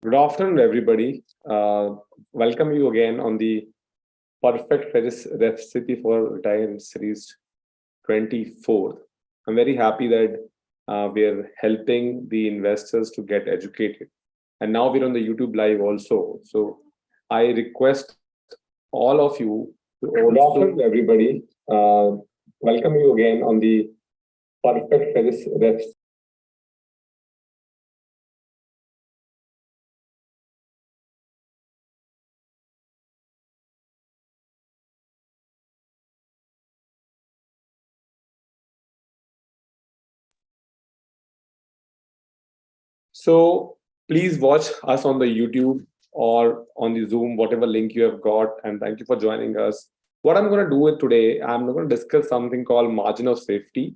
Good afternoon, everybody. Welcome you again on the Perfect Recipe for Retirement Series 24. I'm very happy that we're helping the investors to get educated. And now we're on the YouTube Live also. So I request all of you to also... Good afternoon, everybody. Welcome you again on the Perfect Recipe. So please watch us on the YouTube or on the Zoom, whatever link you have got. And thank you for joining us. What I'm going to do with today, I'm going to discuss something called margin of safety.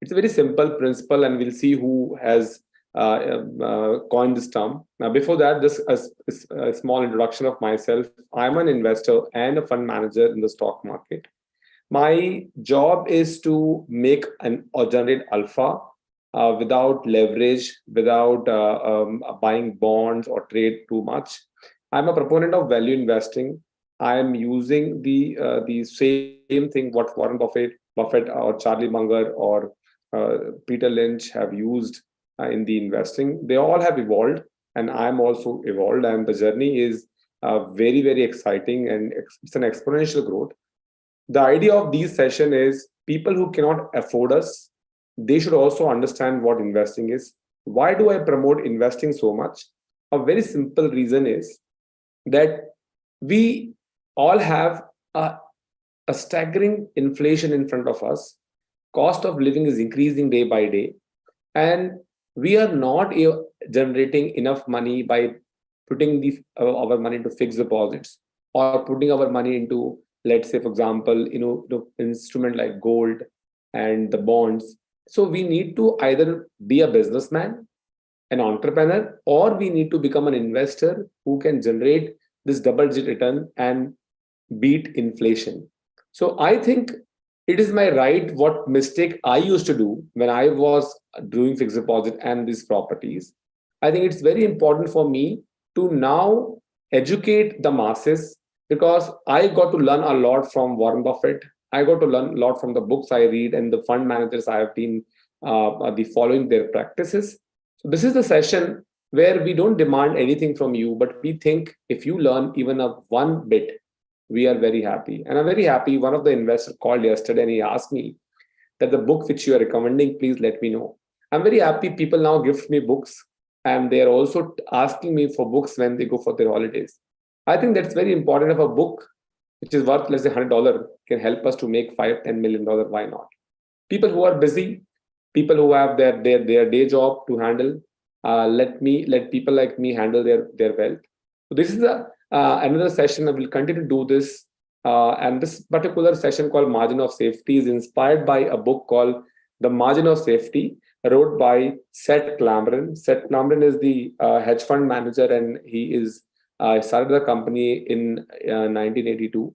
It's a very simple principle, and we'll see who has coined this term. Now, before that, just a small introduction of myself. I'm an investor and a fund manager in the stock market. My job is to make or generate alpha without leverage, without buying bonds or trade too much. I'm a proponent of value investing. I am using the same thing what Warren Buffett or Charlie Munger or Peter Lynch have used in the investing. They all have evolved, and I'm also evolved. And the journey is very, very exciting, and it's an exponential growth. The idea of these sessions is people who cannot afford us, they should also understand what investing is. Why do I promote investing so much? A very simple reason is that we all have a staggering inflation in front of us. Cost of living is increasing day by day, and we are not generating enough money by putting our money into fixed deposits or putting our money into, let's say, for example, the instrument like gold and the bonds. So we need to either be a businessman, an entrepreneur, or we need to become an investor who can generate this double-digit return and beat inflation. So I think it is my right what mistake I used to do when I was doing fixed deposit and these properties. I think it's very important for me to now educate the masses, because I got to learn a lot from Warren Buffett. I got to learn a lot from the books I read and the fund managers I have been following their practices. So this is the session where we don't demand anything from you, but we think if you learn even a one bit, we are very happy. And I'm very happy. One of the investors called yesterday and he asked me that the book which you are recommending, please let me know. I'm very happy people now gift me books, and they're also asking me for books when they go for their holidays. I think that's very important. If a book which is worth, let's say, $100 can help us to make $5-10 million, why not? People who are busy, people who have their day job to handle, let people like me handle their wealth. So this is another session. I will continue to do this. And this particular session called Margin of Safety is inspired by a book called The Margin of Safety, wrote by Seth Klamrin. Seth Klamrin is the hedge fund manager, and he started the company in 1982.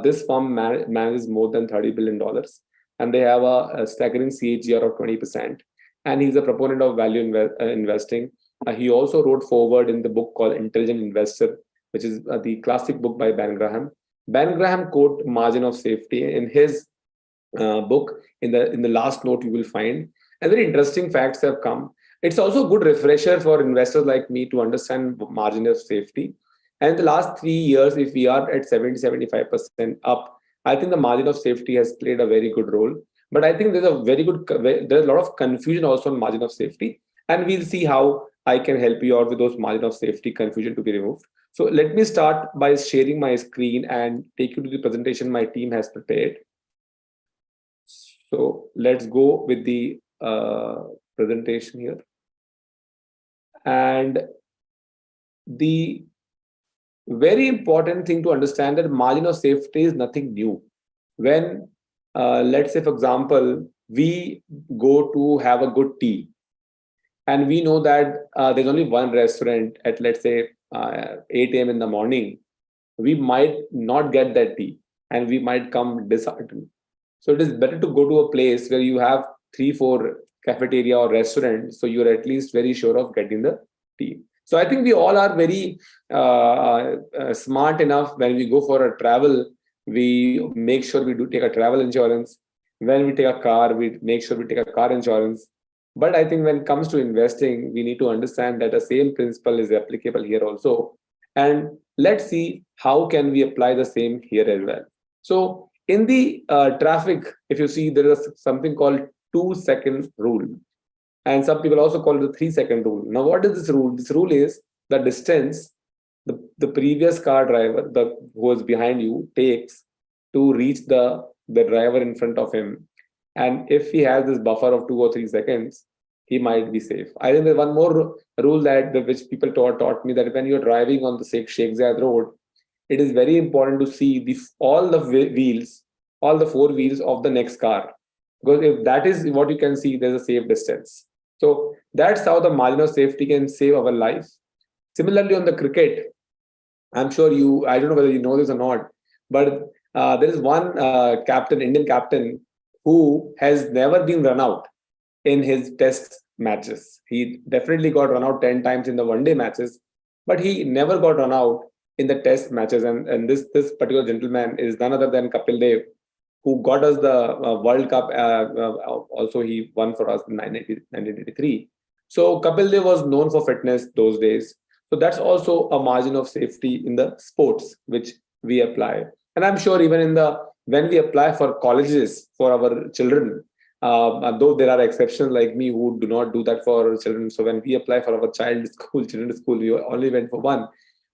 This firm manages more than $30 billion, and they have a staggering CAGR of 20%. And he's a proponent of value investing. He also wrote forward in the book called Intelligent Investor, which is the classic book by Ben Graham. Ben Graham quote margin of safety in his book. In the last note, you will find, and very interesting facts have come. It's also a good refresher for investors like me to understand margin of safety. And in the last 3 years, if we are at 70-75% up, I think the margin of safety has played a very good role. But I think there's a lot of confusion also on margin of safety. And we'll see how I can help you out with those margin of safety confusion to be removed. So let me start by sharing my screen and take you to the presentation my team has prepared. So let's go with the presentation here. And the very important thing to understand that margin of safety is nothing new. When, let's say, for example, we go to have a good tea, and we know that there's only one restaurant at, let's say, 8 a.m. in the morning, we might not get that tea and we might come disheartened. So it is better to go to a place where you have 3-4 cafeteria or restaurant, so you're at least very sure of getting the tea. So I think we all are very smart enough. When we go for a travel, we make sure we do take a travel insurance. When we take a car, we make sure we take a car insurance. But I think when it comes to investing, we need to understand that the same principle is applicable here also. And let's see how can we apply the same here as well. So in the traffic, if you see, there is something called 2 second rule, and some people also call it the 3 second rule. Now, what is this rule? This rule is the distance the previous car driver, who was behind you, takes to reach the driver in front of him. And if he has this buffer of 2 or 3 seconds, he might be safe. I think there's one more rule which people taught me, that when you're driving on the Sheikh Zayed Road, it is very important to see all the wheels, all the four wheels of the next car. Because if that is what you can see, there's a safe distance. So that's how the margin of safety can save our life. Similarly, on the cricket, I'm sure I don't know whether you know this or not, but there is one Indian captain, who has never been run out in his test matches. He definitely got run out 10 times in the one day matches, but he never got run out in the test matches. And this particular gentleman is none other than Kapil Dev, who got us the World Cup. Also, he won for us in 1983. So Kapil Dev was known for fitness those days. So that's also a margin of safety in the sports which we apply. And I'm sure even when we apply for colleges for our children, though there are exceptions like me who do not do that for our children. So when we apply for our children's school, we only went for one.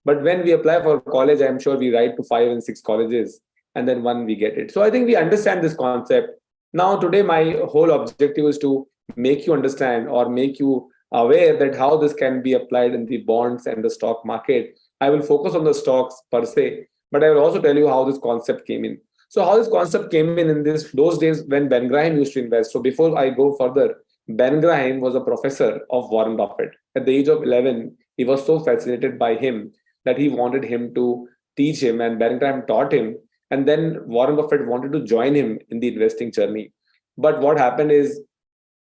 But when we apply for college, I'm sure we write to 5 and 6 colleges, and then one we get it. So I think we understand this concept. Now, today, my whole objective is to make you understand or make you aware that how this can be applied in the bonds and the stock market. I will focus on the stocks per se, but I will also tell you how this concept came in. So how this concept came in those days when Ben Graham used to invest. So before I go further, Ben Graham was a professor of Warren Buffett. At the age of 11, he was so fascinated by him that he wanted him to teach him, and Ben Graham taught him. And then Warren Buffett wanted to join him in the investing journey. But what happened is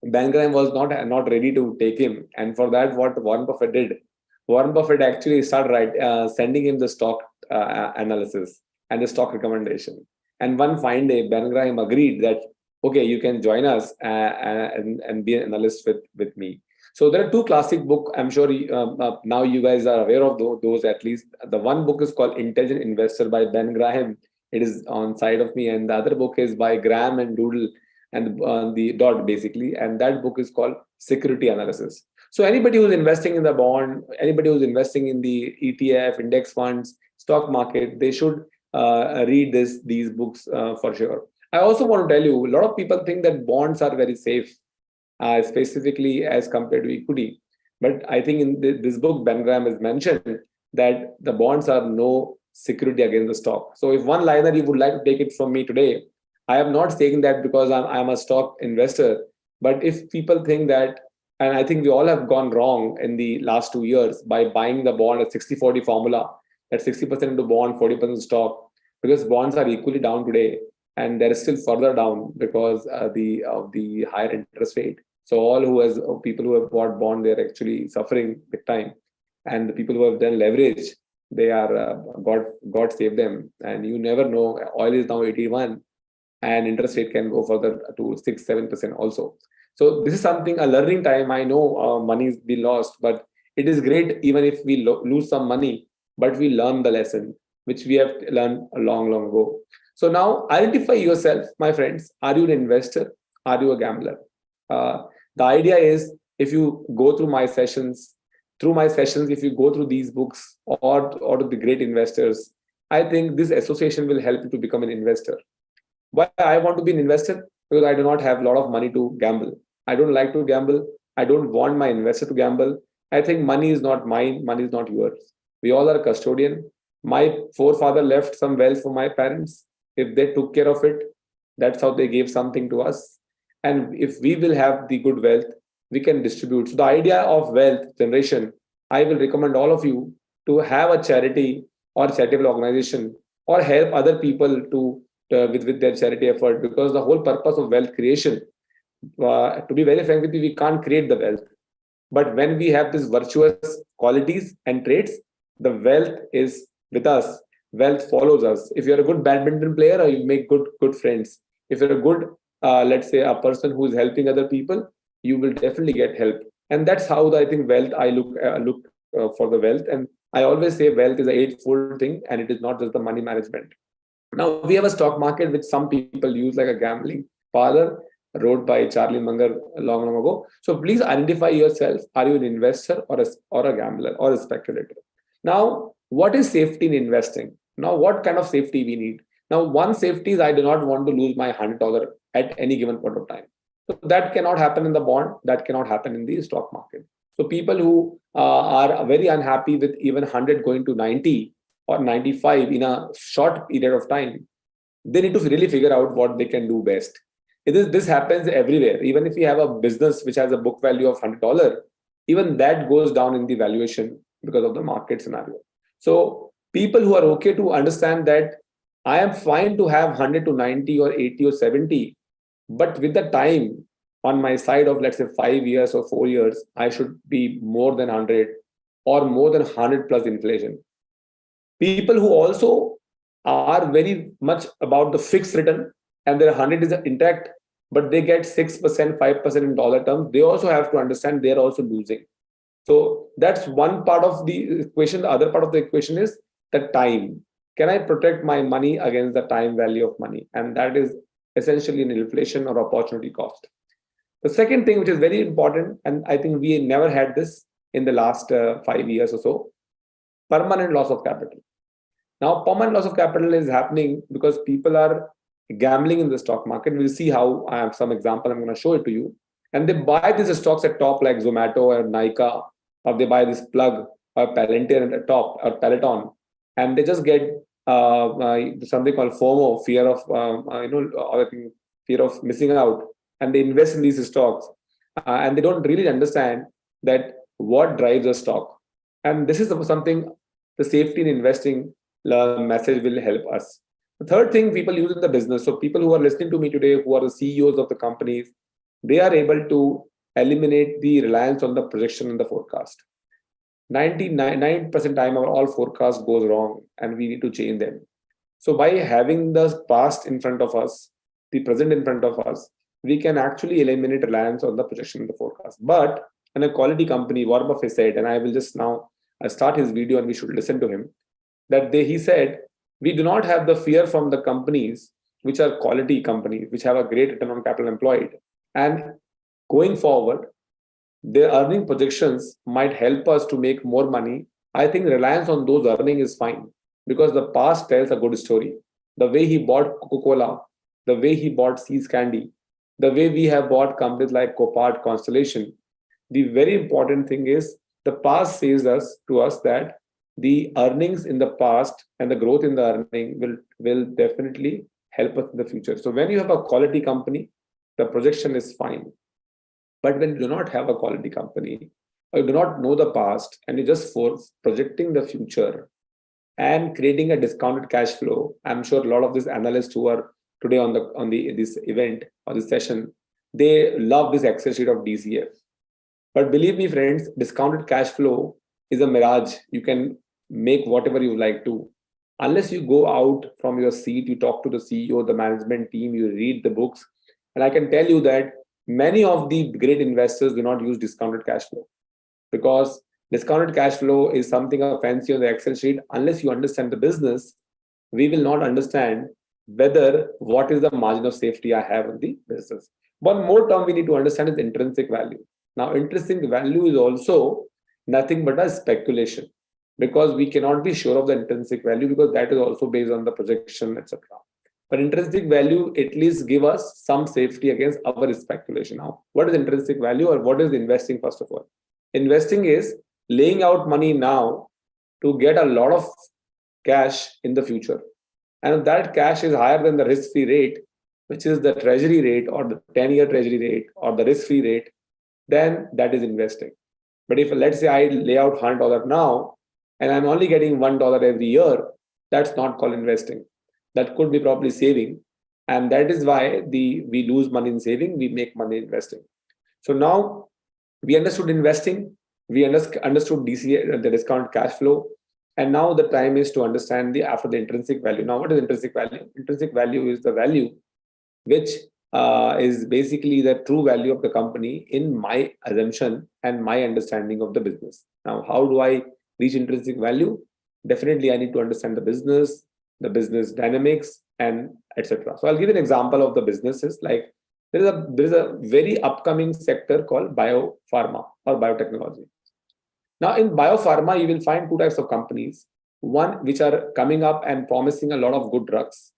Ben Graham was not ready to take him. And for that, what Warren Buffett did, Warren Buffett actually started sending him the stock analysis and the stock recommendation. And one fine day, Ben Graham agreed that, okay, you can join us and be an analyst with me. So there are two classic books. I'm sure now you guys are aware of those at least. The one book is called Intelligent Investor by Ben Graham. It is on side of me. And the other book is by Graham and Doodle and the Dot, basically. And that book is called Security Analysis. So anybody who's investing in the bond, anybody who's investing in the ETF, index funds, stock market, they should read these books for sure. I also want to tell you, a lot of people think that bonds are very safe, specifically as compared to equity. But I think in this book, Ben Graham has mentioned that the bonds are no security against the stock. So if one liner you would like to take it from me today, I am not saying that because I'm a stock investor. But if people think that, and I think we all have gone wrong in the last 2 years by buying the bond at 60-40 formula, that 60% into bond, 40% stock, because bonds are equally down today, and they're still further down because of the higher interest rate. So people who have bought bond, they're actually suffering big time, and the people who have done leverage, they are God save them. And you never know, oil is now 81, and interest rate can go further to 6-7% also. So this is something, a learning time. I know money is be lost, but it is great even if we lose some money, but we learn the lesson, which we have learned a long ago. So now identify yourself, my friends. Are you an investor? Are you a gambler? The idea is, if you go through my sessions, if you go through these books or to the great investors, I think this association will help you to become an investor. Why I want to be an investor? Because I do not have a lot of money to gamble. I don't like to gamble. I don't want my investor to gamble. I think money is not mine. Money is not yours. We all are a custodian. My forefather left some wealth for my parents. If they took care of it, that's how they gave something to us. And if we will have the good wealth, we can distribute. So the idea of wealth generation, I will recommend all of you to have a charity or charitable organization or help other people with their charity effort, because the whole purpose of wealth creation, to be very frank with you, we can't create the wealth. But when we have these virtuous qualities and traits, the wealth is with us. Wealth follows us. If you're a good badminton player, or you make good friends. If you're a good, let's say, a person who is helping other people, you will definitely get help. And that's how I think wealth. I look for the wealth, and I always say wealth is a eightfold thing, and it is not just the money management. Now we have a stock market which some people use like a gambling parlor, wrote by Charlie Munger long ago. So please identify yourself. Are you an investor or a gambler or a speculator? Now, what is safety in investing? Now, what kind of safety we need? Now, one safety is I do not want to lose my $100 at any given point of time. So that cannot happen in the bond. That cannot happen in the stock market. So people who are very unhappy with even 100 going to 90 or 95 in a short period of time, they need to really figure out what they can do best. This happens everywhere. Even if you have a business which has a book value of $100, even that goes down in the valuation because of the market scenario. So people who are okay to understand that I am fine to have 100 to 90 or 80 or 70, but with the time on my side of, let's say, 5 years or 4 years, I should be more than 100 or more than 100 plus inflation. People who also are very much about the fixed return and their 100 is intact, but they get 6%, 5% in dollar terms, they also have to understand they're also losing. So that's one part of the equation. The other part of the equation is the time. Can I protect my money against the time value of money? And that is essentially an inflation or opportunity cost. The second thing, which is very important, and I think we never had this in the last 5 years or so, permanent loss of capital. Now, permanent loss of capital is happening because people are gambling in the stock market. We'll see how. I have some example. I'm going to show it to you. And they buy these stocks at top like Zomato or Nykaa, or they buy this plug or Palantir at top or Peloton, and they just get something called FOMO, fear of fear of missing out, and they invest in these stocks, and they don't really understand that what drives a stock. And this is something, the safety in investing message will help us. The third thing people use in the business, so people who are listening to me today, who are the CEOs of the companies, they are able to eliminate the reliance on the projection and the forecast. 99% time our all forecast goes wrong and we need to change them. So by having the past in front of us, the present in front of us, we can actually eliminate reliance on the projection and the forecast. But in a quality company, Warren Buffett said, and I will just now start his video and we should listen to him, that he said, we do not have the fear from the companies which are quality companies, which have a great return on capital employed. And going forward, their earning projections might help us to make more money. I think reliance on those earnings is fine because the past tells a good story. The way he bought Coca-Cola, the way he bought Seas Candy, the way we have bought companies like Copart, Constellation. The very important thing is the past says to us that the earnings in the past and the growth in the earning will definitely help us in the future. So when you have a quality company, the projection is fine. But when you do not have a quality company, or you do not know the past, and you're just for projecting the future and creating a discounted cash flow, I'm sure a lot of these analysts who are today on this event or this session, they love this Excel sheet of DCF. But believe me, friends, discounted cash flow is a mirage. You can make whatever you like to. Unless you go out from your seat, you talk to the CEO, the management team, you read the books. And I can tell you that many of the great investors do not use discounted cash flow because discounted cash flow is something fancy on the Excel sheet. Unless you understand the business, we will not understand whether what is the margin of safety I have in the business. One more term we need to understand is intrinsic value. Now, intrinsic value is also nothing but a speculation because we cannot be sure of the intrinsic value because that is also based on the projection, etc. But intrinsic value at least give us some safety against our speculation. Now, what is intrinsic value or what is investing, first of all? Investing is laying out money now to get a lot of cash in the future. And if that cash is higher than the risk-free rate, which is the treasury rate or the 10-year treasury rate or the risk-free rate, then that is investing. But if, let's say, I lay out $100 now and I'm only getting $1 every year, that's not called investing. That could be probably saving. And that is why we lose money in saving, we make money investing. So now We understood investing. We understood DCA, the discount cash flow. And now the time is to understand after the intrinsic value. Now, what is intrinsic value? Intrinsic value is the value which is basically the true value of the company in my assumption and my understanding of the business. Now, how do I reach intrinsic value? Definitely, I need to understand the business dynamics, and etc. So I'll give an example of the businesses. Like there is a very upcoming sector called biopharma or biotechnology. Now, in biopharma, you will find two types of companies. One which are coming up and promising a lot of good drugs,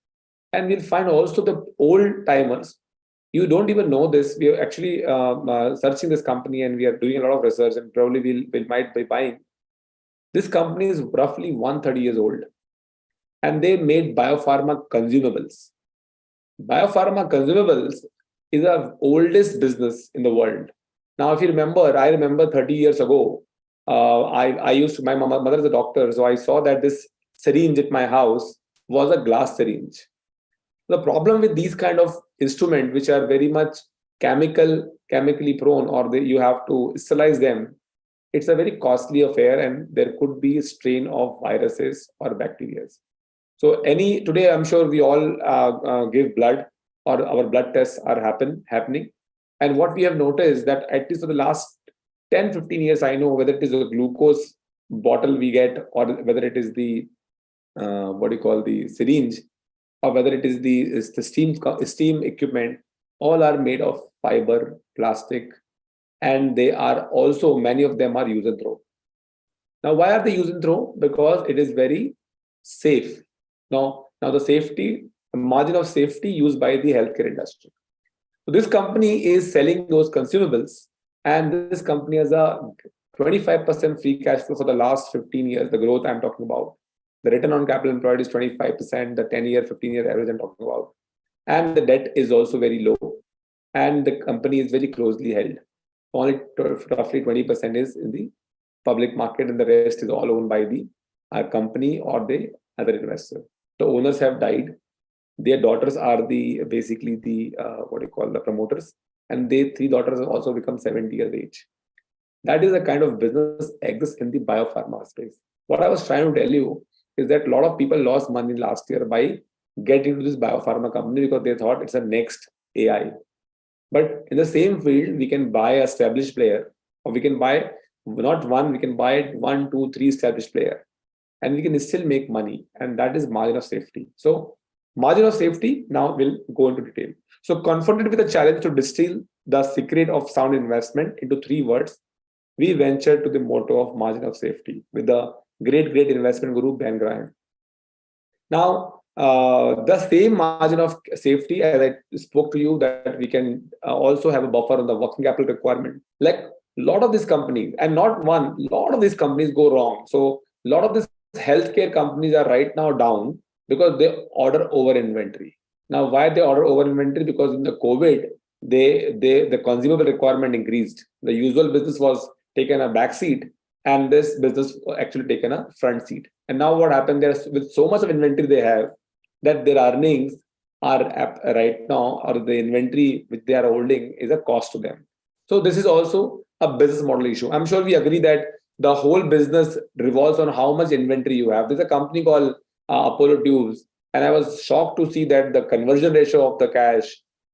and we'll find also the old timers. You don't even know this. We are actually searching this company, and we are doing a lot of research, and probably we might be buying. This company is roughly 130 years old, and they made biopharma consumables. Biopharma consumables is the oldest business in the world. Now, if you remember, I remember 30 years ago, my mother is a doctor, so I saw that this syringe at my house was a glass syringe. The problem with these kind of instruments, which are very much chemically prone, or you have to sterilize them, it's a very costly affair, and there could be a strain of viruses or bacteria. So today, I'm sure we all give blood, or our blood tests are happening. And what we have noticed that at least for the last 10, 15 years, I know whether it is a glucose bottle we get, or whether it is the the syringe, or whether it is the steam equipment, all are made of fiber, plastic, and they are also, many of them are use and throw. Now, why are they use and throw? Because it is very safe. Now the margin of safety used by the healthcare industry. So this company is selling those consumables, and this company has a 25% free cash flow for the last 15 years, the growth I'm talking about. The return on capital employed is 25%, the 10-year, 15-year average I'm talking about. And the debt is also very low. And the company is very closely held. Only roughly 20% is in the public market, and the rest is all owned by the company or the other investor. The owners have died. Their daughters are basically the promoters. And they 3 daughters have also become 70 years of age. That is the kind of business exists in the biopharma space. What I was trying to tell you is that a lot of people lost money last year by getting into this biopharma company because they thought it's a next AI. But in the same field, we can buy an established player, or we can buy not one, we can buy 1, 2, 3 established player, and we can still make money. And that is margin of safety. So margin of safety, now we'll go into detail. So confronted with the challenge to distill the secret of sound investment into 3 words, we ventured to the motto of margin of safety with the great investment guru, Ben Graham. Now, the same margin of safety, as I spoke to you, that we can also have a buffer on the working capital requirement. Like a lot of these companies, and not one, a lot of these companies go wrong. So a lot of these healthcare companies are right now down because they order over inventory. Now, why they order over inventory? Because in the COVID, the consumable requirement increased. The usual business was taken a back seat, and this business actually taken a front seat. And now what happened there, with so much of inventory they have, that their earnings are right now, or the inventory which they are holding is a cost to them. So this is also a business model issue. I'm sure we agree that the whole business revolves on how much inventory you have. There's a company called Apollo Tubes, and I was shocked to see that the conversion ratio of the cash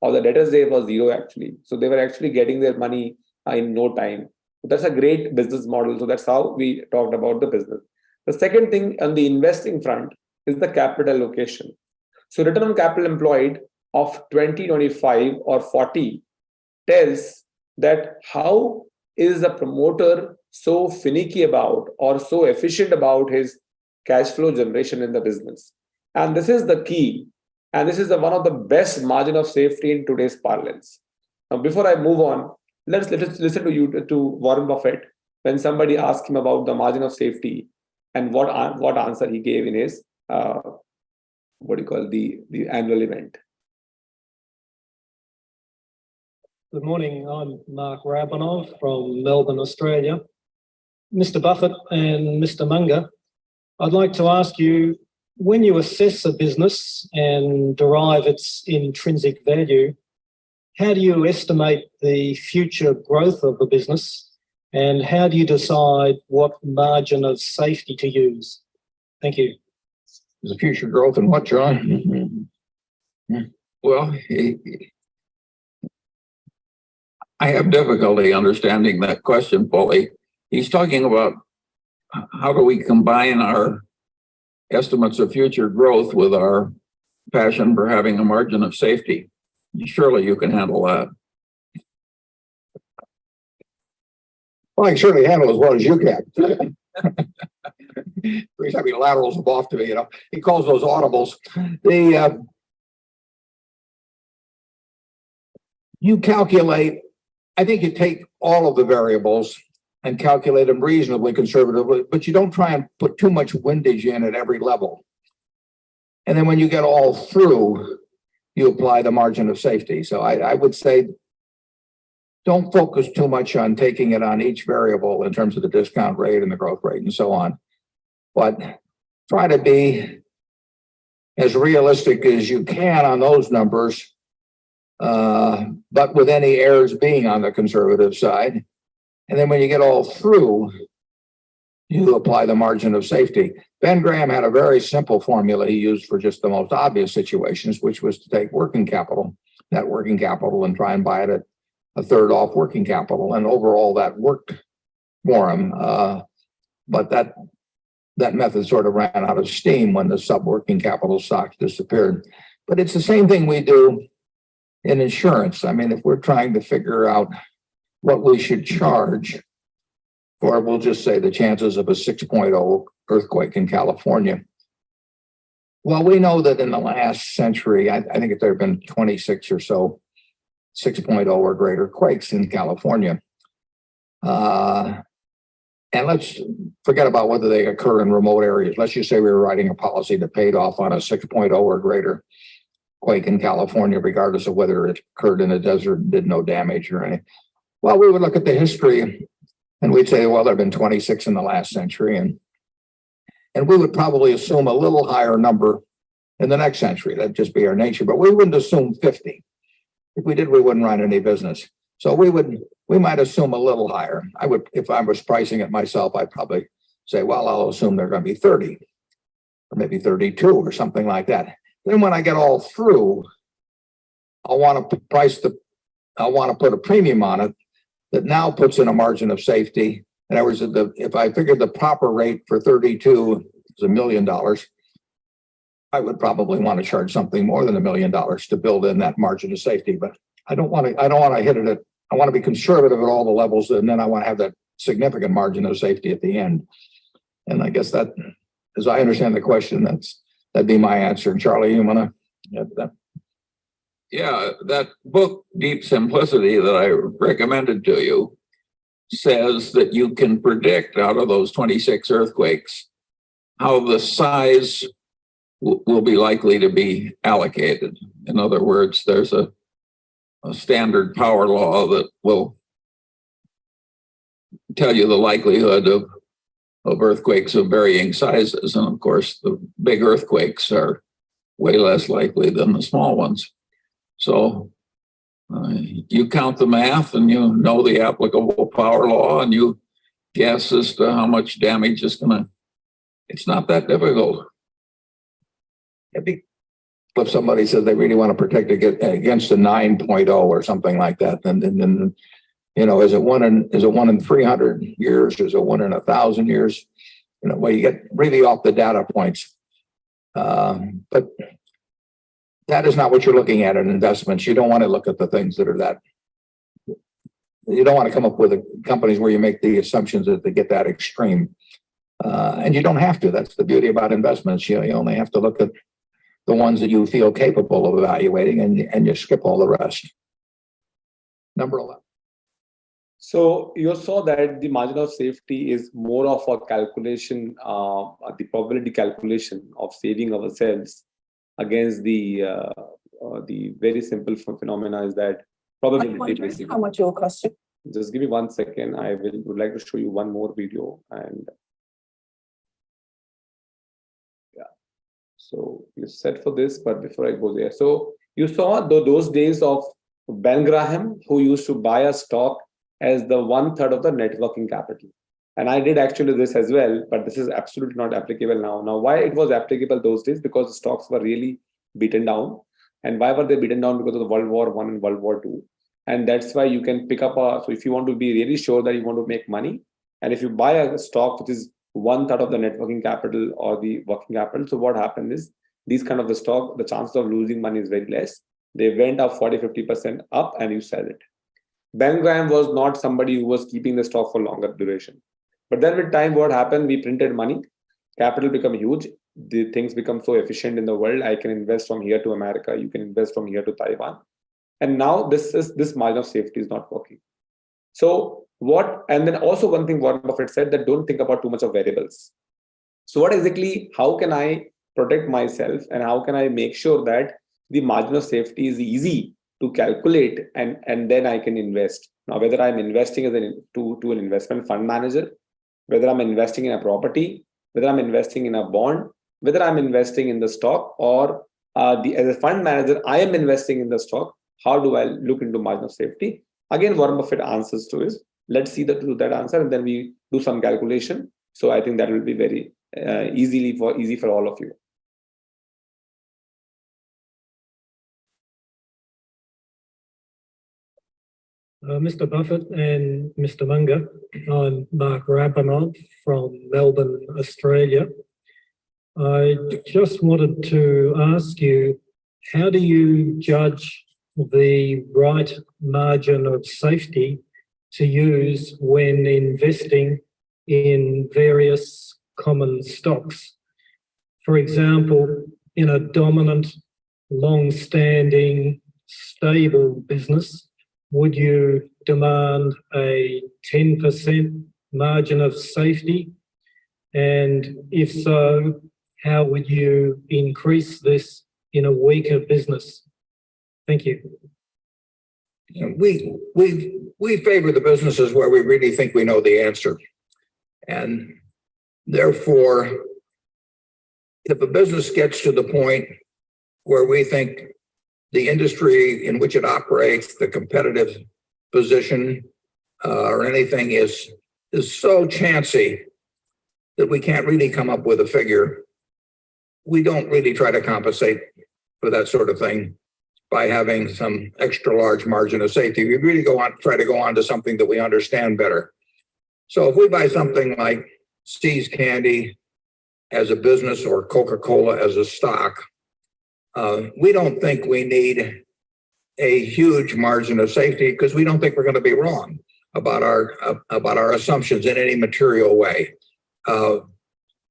or the debtors day was 0 actually. So they were actually getting their money in no time. So that's a great business model. So that's how we talked about the business. The second thing on the investing front is the capital allocation. So return on capital employed of 20, 25 or 40 tells that how is the promoter so finicky about or so efficient about his cash flow generation in the business. And this is the key. And this is one of the best margin of safety in today's parlance. Now, before I move on, let's listen to Warren Buffett when somebody asked him about the margin of safety and what answer he gave in his the annual event. Good morning. I'm Mark Rabanov from Melbourne, Australia. Mr. Buffett and Mr. Munger, I'd like to ask you, when you assess a business and derive its intrinsic value, how do you estimate the future growth of the business, and how do you decide what margin of safety to use? Thank you. The future growth and what, John? Well, I have difficulty understanding that question fully. He's talking about how do we combine our estimates of future growth with our passion for having a margin of safety. Surely you can handle that. Well, I can certainly handle as well as you can. Every time he laterals them off to me, he calls those audibles. You calculate, I think you take all of the variables and calculate them reasonably conservatively, but you don't try and put too much windage in at every level. And then when you get all through, you apply the margin of safety. So I would say, don't focus too much on taking it on each variable in terms of the discount rate and the growth rate and so on. But try to be as realistic as you can on those numbers, but with any errors being on the conservative side. And then when you get all through, you apply the margin of safety. Ben Graham had a very simple formula he used for just the most obvious situations, which was to take working capital, net working capital, and try and buy it at a third off working capital. And overall, that worked for him. But that method sort of ran out of steam when the sub-working capital stocks disappeared. But it's the same thing we do in insurance. I mean, if we're trying to figure out what we should charge for, we'll just say the chances of a 6.0 earthquake in California. Well, we know that in the last century, I think there have been 26 or so 6.0 or greater quakes in California. And let's forget about whether they occur in remote areas. Let's just say we were writing a policy that paid off on a 6.0 or greater quake in California, regardless of whether it occurred in the desert and did no damage or anything. Well, we would look at the history and we'd say, well, there have been 26 in the last century. And we would probably assume a little higher number in the next century. That'd just be our nature. But we wouldn't assume 50. If we did, we wouldn't run any business. So we might assume a little higher. I would, if I was pricing it myself, I'd probably say, well, I'll assume they're going to be 30 or maybe 32 or something like that. Then when I get all through, I want to put a premium on it that now puts in a margin of safety. In other words, if I figured the proper rate for 32 is $1 million, I would probably want to charge something more than $1 million to build in that margin of safety. But I don't want to hit it I want to be conservative at all the levels, and then I want to have that significant margin of safety at the end. And I guess that, as I understand the question, that'd be my answer. And Charlie, you want to add that? Yeah, that book, Deep Simplicity, that I recommended to you, says that you can predict out of those 26 earthquakes how the size will be likely to be allocated. In other words, there's a standard power law that will tell you the likelihood of earthquakes of varying sizes. And of course, the big earthquakes are way less likely than the small ones. So you count the math and you know the applicable power law and you guess as to how much damage is going to, it's not that difficult. If somebody says they really want to protect against a 9.0 or something like that, then is it one in 300 years? Is it 1 in 1,000 years? Well, you get really off the data points. But that is not what you're looking at in investments. You don't want to look at the things that are that. You don't want to come up with companies where you make the assumptions that they get that extreme. And you don't have to. That's the beauty about investments. You only have to look at the ones that you feel capable of evaluating, and you skip all the rest. Number 11. So you saw that the margin of safety is more of a calculation, the probability calculation of saving ourselves against the very simple phenomena is that probability. Basically. How much it will cost you? Just give me 1 second. I would like to show you one more video. And yeah, so you set for this, but before I go there, so you saw those days of Ben Graham, who used to buy a stock as the 1/3 of the net working capital. And I did actually this as well, but this is absolutely not applicable now. Now, why it was applicable those days? Because the stocks were really beaten down. And why were they beaten down? Because of the World War I and World War II. And that's why you can pick up so if you want to be really sure that you want to make money, and if you buy a stock which is 1/3 of the net working capital or the working capital, so what happened is these kind of the stock, the chances of losing money is very less. They went up 40-50% up and you sell it. Ben Graham was not somebody who was keeping the stock for longer duration. But then with time, what happened? We printed money, capital become huge, the things become so efficient in the world. I can invest from here to America, you can invest from here to Taiwan. And now this margin of safety is not working. So and then also one thing Warren Buffett said, that don't think about too much of variables. So what exactly, how can I protect myself and how can I make sure that the margin of safety is easy to calculate and then I can invest? Now, whether I'm investing as to an investment fund manager, whether I'm investing in a property, whether I'm investing in a bond, whether I'm investing in the stock, or as a fund manager, I am investing in the stock, how do I look into margin of safety? Again, Warren Buffett answers to is, let's see that answer and then we do some calculation. So I think that will be very easy for all of you. Mr. Buffett and Mr. Munger, I'm Mark Rabanov from Melbourne, Australia. I just wanted to ask you, how do you judge the right margin of safety to use when investing in various common stocks? For example, in a dominant, long-standing, stable business, would you demand a 10% margin of safety? And if so, how would you increase this in a weaker business? Thank you. We favor the businesses where we really think we know the answer. And therefore, if a business gets to the point where we think the industry in which it operates, the competitive position, or anything is so chancy that we can't really come up with a figure, we don't really try to compensate for that sort of thing by having some extra large margin of safety. We really try to go on to something that we understand better. So if we buy something like See's Candy as a business or Coca-Cola as a stock, we don't think we need a huge margin of safety because we don't think we're going to be wrong about our assumptions in any material way.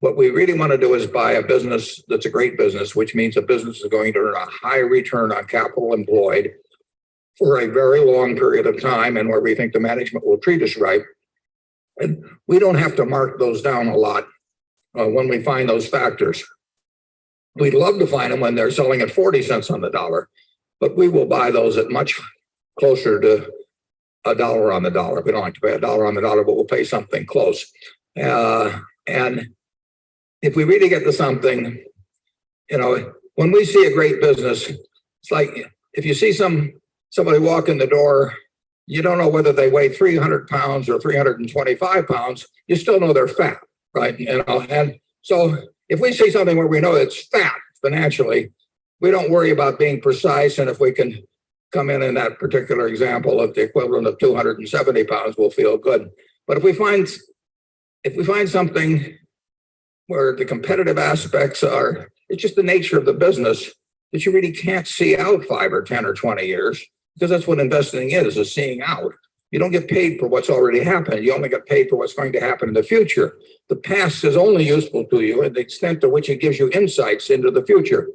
What we really want to do is buy a business that's a great business, which means a business is going to earn a high return on capital employed for a very long period of time and where we think the management will treat us right. And we don't have to mark those down a lot when we find those factors. We'd love to find them when they're selling at 40 cents on the dollar, but we will buy those at much closer to $1 on the dollar. We don't like to pay $1 on the dollar, but we'll pay something close. And if we really get to something, when we see a great business, it's like if you see somebody walk in the door, you don't know whether they weigh 300 pounds or 325 pounds, you still know they're fat, right? And so if we see something where we know it's fat financially, we don't worry about being precise. And if we can come in that particular example of the equivalent of 270 pounds, we'll feel good. But if we find something where the competitive aspects it's just the nature of the business that you really can't see out 5 or 10 or 20 years, because that's what investing is seeing out. You don't get paid for what's already happened. You only get paid for what's going to happen in the future. The past is only useful to you at the extent to which it gives you insights into the future.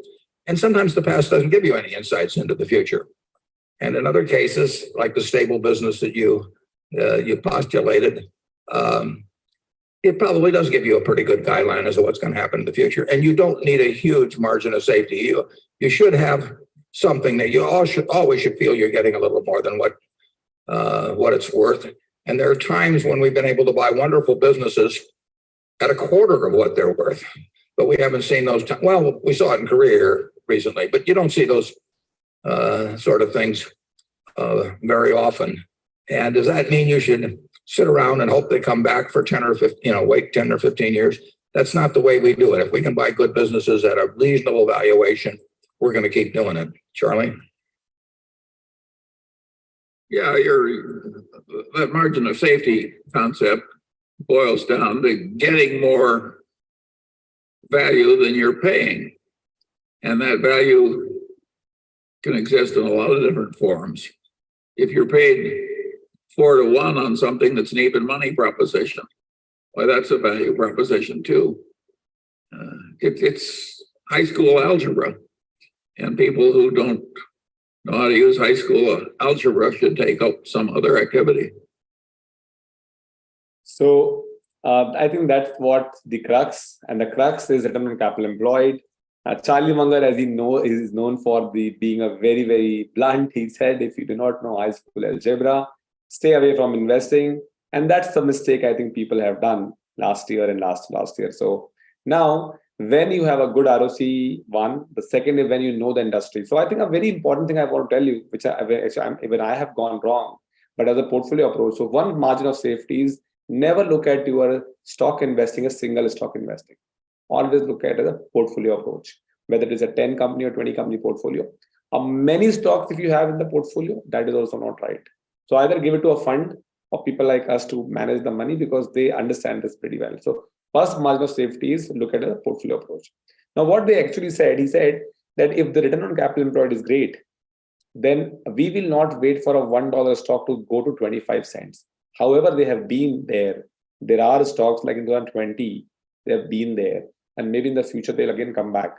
And sometimes the past doesn't give you any insights into the future. And in other cases, like the stable business that you postulated, it probably does give you a pretty good guideline as to what's going to happen in the future. And you don't need a huge margin of safety. You should have something that you always should feel you're getting a little more than what it's worth. And there are times when we've been able to buy wonderful businesses at a quarter of what they're worth. But we haven't seen those. Well, we saw it in Korea recently, but you don't see those sort of things very often. And does that mean you should sit around and hope they come back for 10 or 15, wait 10 or 15 years? That's not the way we do it. If we can buy good businesses at a reasonable valuation, we're going to keep doing it. Charlie? Yeah, that margin of safety concept boils down to getting more value than you're paying. And that value can exist in a lot of different forms. If you're paid 4 to 1 on something that's an even money proposition, well, that's a value proposition too. It's high school algebra, and people who don't know how to use high school algebra should take up some other activity. So I think that's what the crux, and the crux is return on capital employed. Charlie Munger, as is known for being a very, very blunt. He said, if you do not know high school algebra, stay away from investing. And that's the mistake I think people have done last year and last year. So now, when you have a good ROC, one, the second is when you know the industry. So I think a very important thing I want to tell you, which even I have gone wrong, but as a portfolio approach. So one margin of safety is never look at your stock investing as single stock investing. Always look at it as a portfolio approach, whether it is a 10 company or 20 company portfolio. Many stocks, if you have in the portfolio, that is also not right. So either give it to a fund or people like us to manage the money, because they understand this pretty well. So first margin of safety is look at a portfolio approach. Now, what they actually said, he said that if the return on capital employed is great, then we will not wait for a $1 stock to go to 25 cents. However, they have been there. There are stocks like in 2020, they have been there. And maybe in the future, they'll again come back.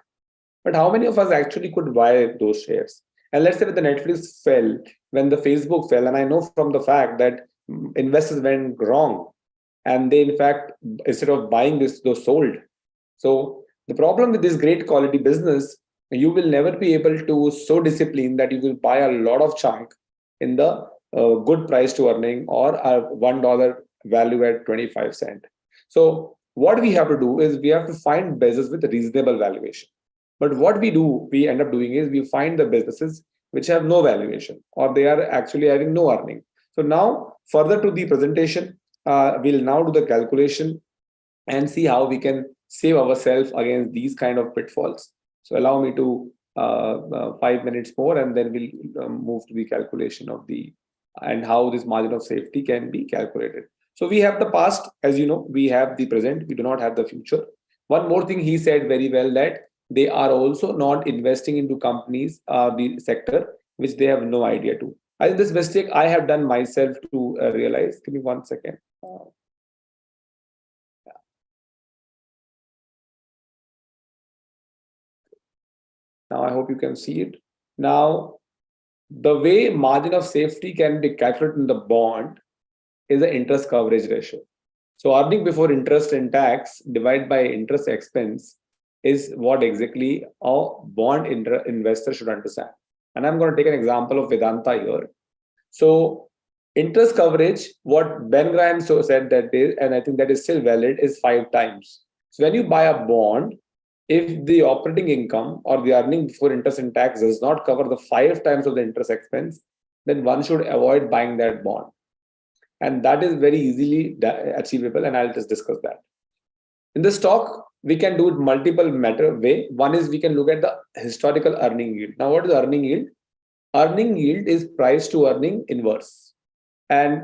But how many of us actually could buy those shares? And let's say when the Netflix fell, when the Facebook fell, and I know from the fact that investors went wrong, and they, in fact, instead of buying this, those sold. So the problem with this great quality business, you will never be able to so discipline that you will buy a lot of chunk in the good price to earning or a $1 value at 25 cents. So what we have to do is we have to find business with reasonable valuation. But what we end up doing is we find the businesses which have no valuation, or they are actually having no earning. So now further to the presentation, we'll now do the calculation and see how we can save ourselves against these kind of pitfalls. So allow me to 5 minutes more, and then we'll move to the calculation of and how this margin of safety can be calculated. So we have the past, as you know, we have the present, we do not have the future. One more thing he said very well, that they are also not investing into companies, the sector, which they have no idea to. I think this mistake I have done myself to realize. Give me 1 second. Now I hope you can see it. Now, the way margin of safety can be calculated in the bond is the interest coverage ratio. So earning before interest and tax divided by interest expense is what exactly a bond investor should understand. And I'm going to take an example of Vedanta here. So interest coverage, what Ben Graham said that day, and I think that is still valid, is 5 times. So when you buy a bond, if the operating income or the earning before interest and tax does not cover the 5 times of the interest expense, then one should avoid buying that bond. And that is very easily achievable, and I'll just discuss that. In the stock, we can do it multiple way. One is we can look at the historical earning yield. Now, what is earning yield? Earning yield is price to earning inverse. And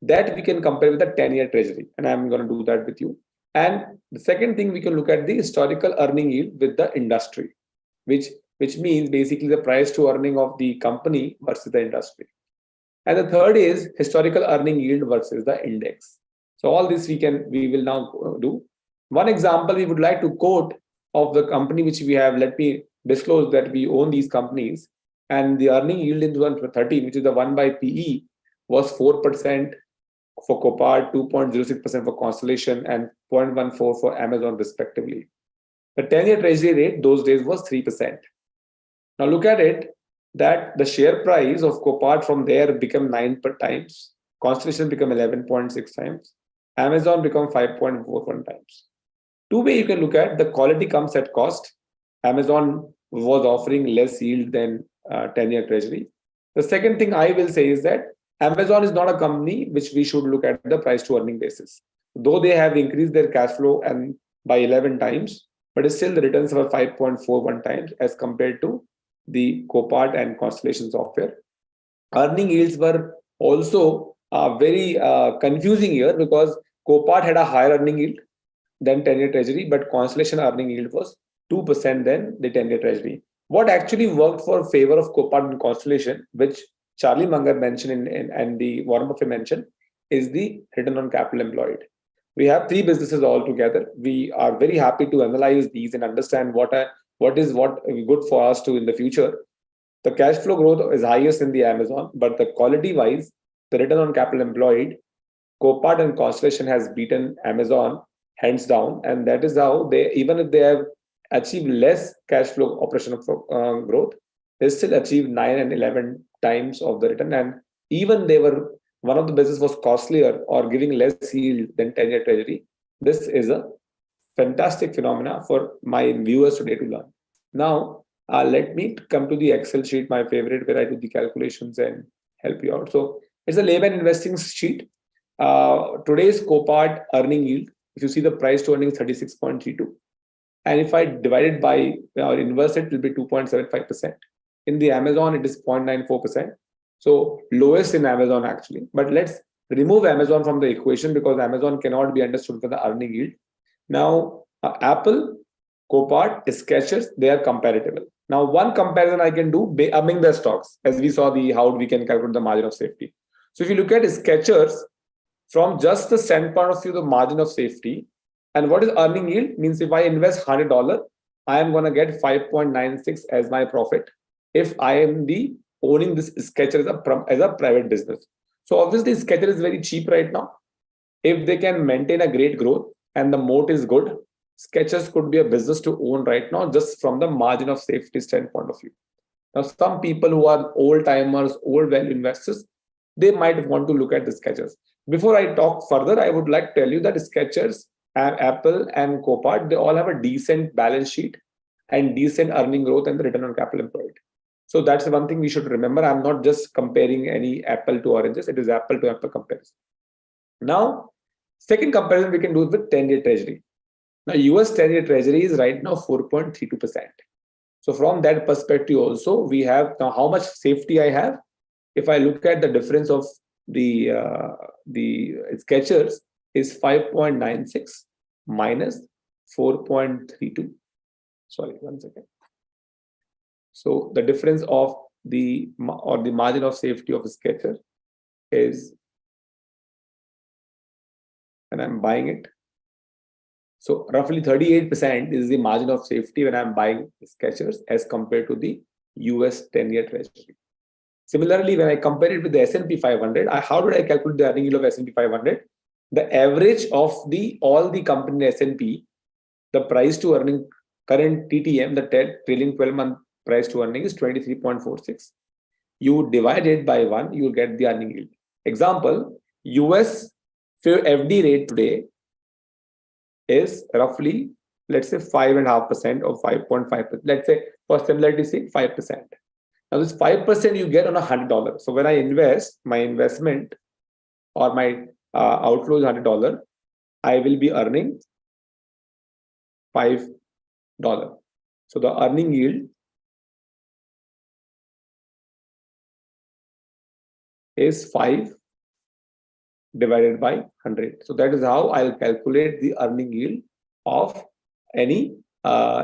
that we can compare with the 10-year treasury. And I'm going to do that with you. And the second thing, we can look at the historical earning yield with the industry, which means basically the price to earning of the company versus the industry. And the third is historical earning yield versus the index. So all this we will now do. One example we would like to quote of the company which we have. Let me disclose that we own these companies, and the earning yield in 2013, which is the 1 by PE, was 4% for Copart, 2.06% for Constellation, and 0.14% for Amazon respectively. The 10-year treasury rate those days was 3%. Now look at it, that the share price of Copart from there became 9 times, Constellation became 11.6 times, Amazon become 5.41 times. Two ways you can look at: the quality comes at cost. Amazon was offering less yield than 10-year treasury, The second thing I will say is that Amazon is not a company which we should look at the price to earning basis. Though they have increased their cash flow and by 11 times, but still the returns were 5.41 times as compared to the Copart and Constellation Software. Earning yields were also very confusing here because Copart had a higher earning yield than 10-year treasury, but Constellation earning yield was 2% than the 10-year treasury. What actually worked for favor of Copart and Constellation, which Charlie Munger mentioned and the Warren Buffett mentioned, is the return on capital employed. We have three businesses all together. We are very happy to analyze these and understand what is good for us to in the future. The cash flow growth is highest in the Amazon, but the quality wise, the return on capital employed, Copart and Constellation has beaten Amazon hands down, and that is how they, even if they have achieved less cash flow operational growth, they still achieved 9 and 11 times of the return. And even they were, one of the business was costlier or giving less yield than 10-year treasury. This is a fantastic phenomena for my viewers today to learn. Now, let me come to the Excel sheet, my favorite, where I do the calculations and help you out. So it's a layman investing sheet. Today's Copart earning yield, if you see the price to earning 36.32. And if I divide it by or inverse it, will be 2.75%. In the Amazon, it is 0.94%. So lowest in Amazon actually. But let's remove Amazon from the equation because Amazon cannot be understood for the earning yield. Now, Apple, Copart, Skechers, they are comparable. Now, one comparison I can do among the stocks, as we saw how we can calculate the margin of safety. So if you look at Skechers, from just the standpoint of view, the margin of safety, and what is earning yield means if I invest $100, I am going to get 5.96 as my profit if I am owning this Skechers as a private business. So obviously Skechers is very cheap right now. If they can maintain a great growth and the moat is good, Skechers could be a business to own right now just from the margin of safety standpoint of view. Now, some people who are old timers, old value investors, they might want to look at the Skechers. Before I talk further, I would like to tell you that Skechers, Apple and Copart, they all have a decent balance sheet and decent earning growth and the return on capital employed. So that's one thing we should remember. I'm not just comparing any apple to oranges. It is apple to apple comparison. Now, second comparison we can do with 10-year treasury. Now, US 10-year treasury is right now 4.32%. So from that perspective also, we have now how much safety I have. If I look at the difference of the Skechers is 5.96 minus 4.32. Sorry, one second. So the difference of the margin of safety of Skechers is, and I'm buying it. So roughly 38% is the margin of safety when I'm buying Skechers as compared to the US 10-year treasury. Similarly, when I compare it with the S&P 500, how did I calculate the earning yield of S&P 500? The average of all the company S&P, the price to earning current TTM, the trailing 12-month price to earning is 23.46. You divide it by 1, you will get the earning yield. Example, US FD rate today is roughly, let's say 5.5% or 5.5%. Let's say for similarity's sake, 5%. Now this 5% you get on $100. So when I invest, my investment or my outflow is $100, I will be earning $5. So the earning yield is 5 divided by 100. So that is how I'll calculate the earning yield of any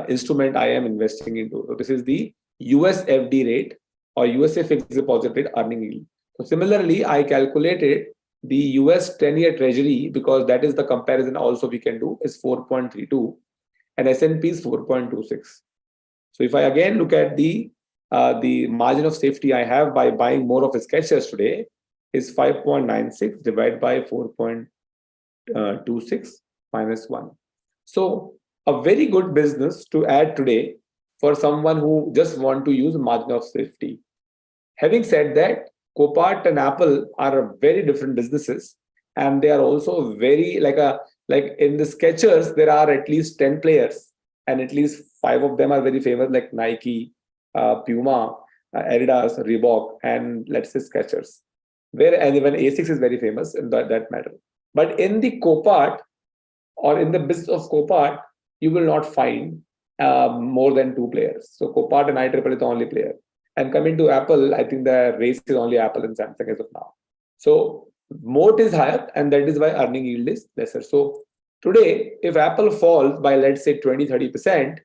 instrument I am investing into. So this is the US FD rate or USA fixed deposit rate earning yield. So similarly, I calculated the US 10-year treasury because that is the comparison also we can do is 4.32 and S&P is 4.26. So if I again look at the margin of safety I have by buying more of Skechers today is 5.96 divided by 4.26 minus 1. So a very good business to add today for someone who just want to use margin of safety. Having said that, Copart and Apple are very different businesses, and they are also very like in the Skechers there are at least 10 players, and at least 5 of them are very famous like Nike, Puma, Adidas, Reebok, and let's say Skechers. And even Asics is very famous in that matter. But in the Copart or in the business of Copart, you will not find more than two players. So Copart and IEEE is the only player. And coming to Apple, I think the race is only Apple and Samsung as of now. So moat is higher, and that is why earning yield is lesser. So today, if Apple falls by, let's say, 20-30%,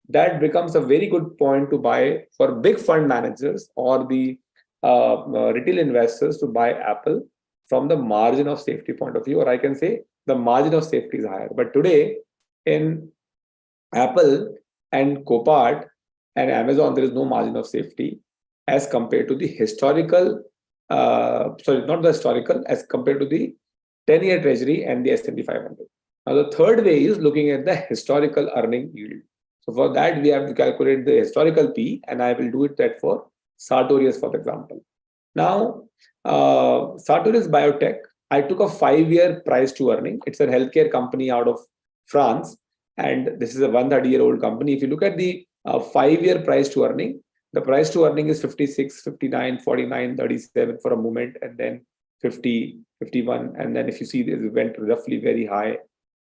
that becomes a very good point to buy for big fund managers or the retail investors to buy Apple from the margin of safety point of view, or I can say the margin of safety is higher. But today in Apple and Copart and Amazon, there is no margin of safety as compared to the historical, not the historical, as compared to the 10-year treasury and the S&P 500. Now, the third way is looking at the historical earning yield. So for that, we have to calculate the historical P, and I will do it that for Sartorius, for example. Now, Sartorius Biotech, I took a 5-year price to earning. It's a healthcare company out of France, and this is a 130-year-old company. If you look at the 5-year price to earning, the price to earning is 56, 59, 49, 37 for a moment, and then 50, 51. And then if you see this, it went roughly very high.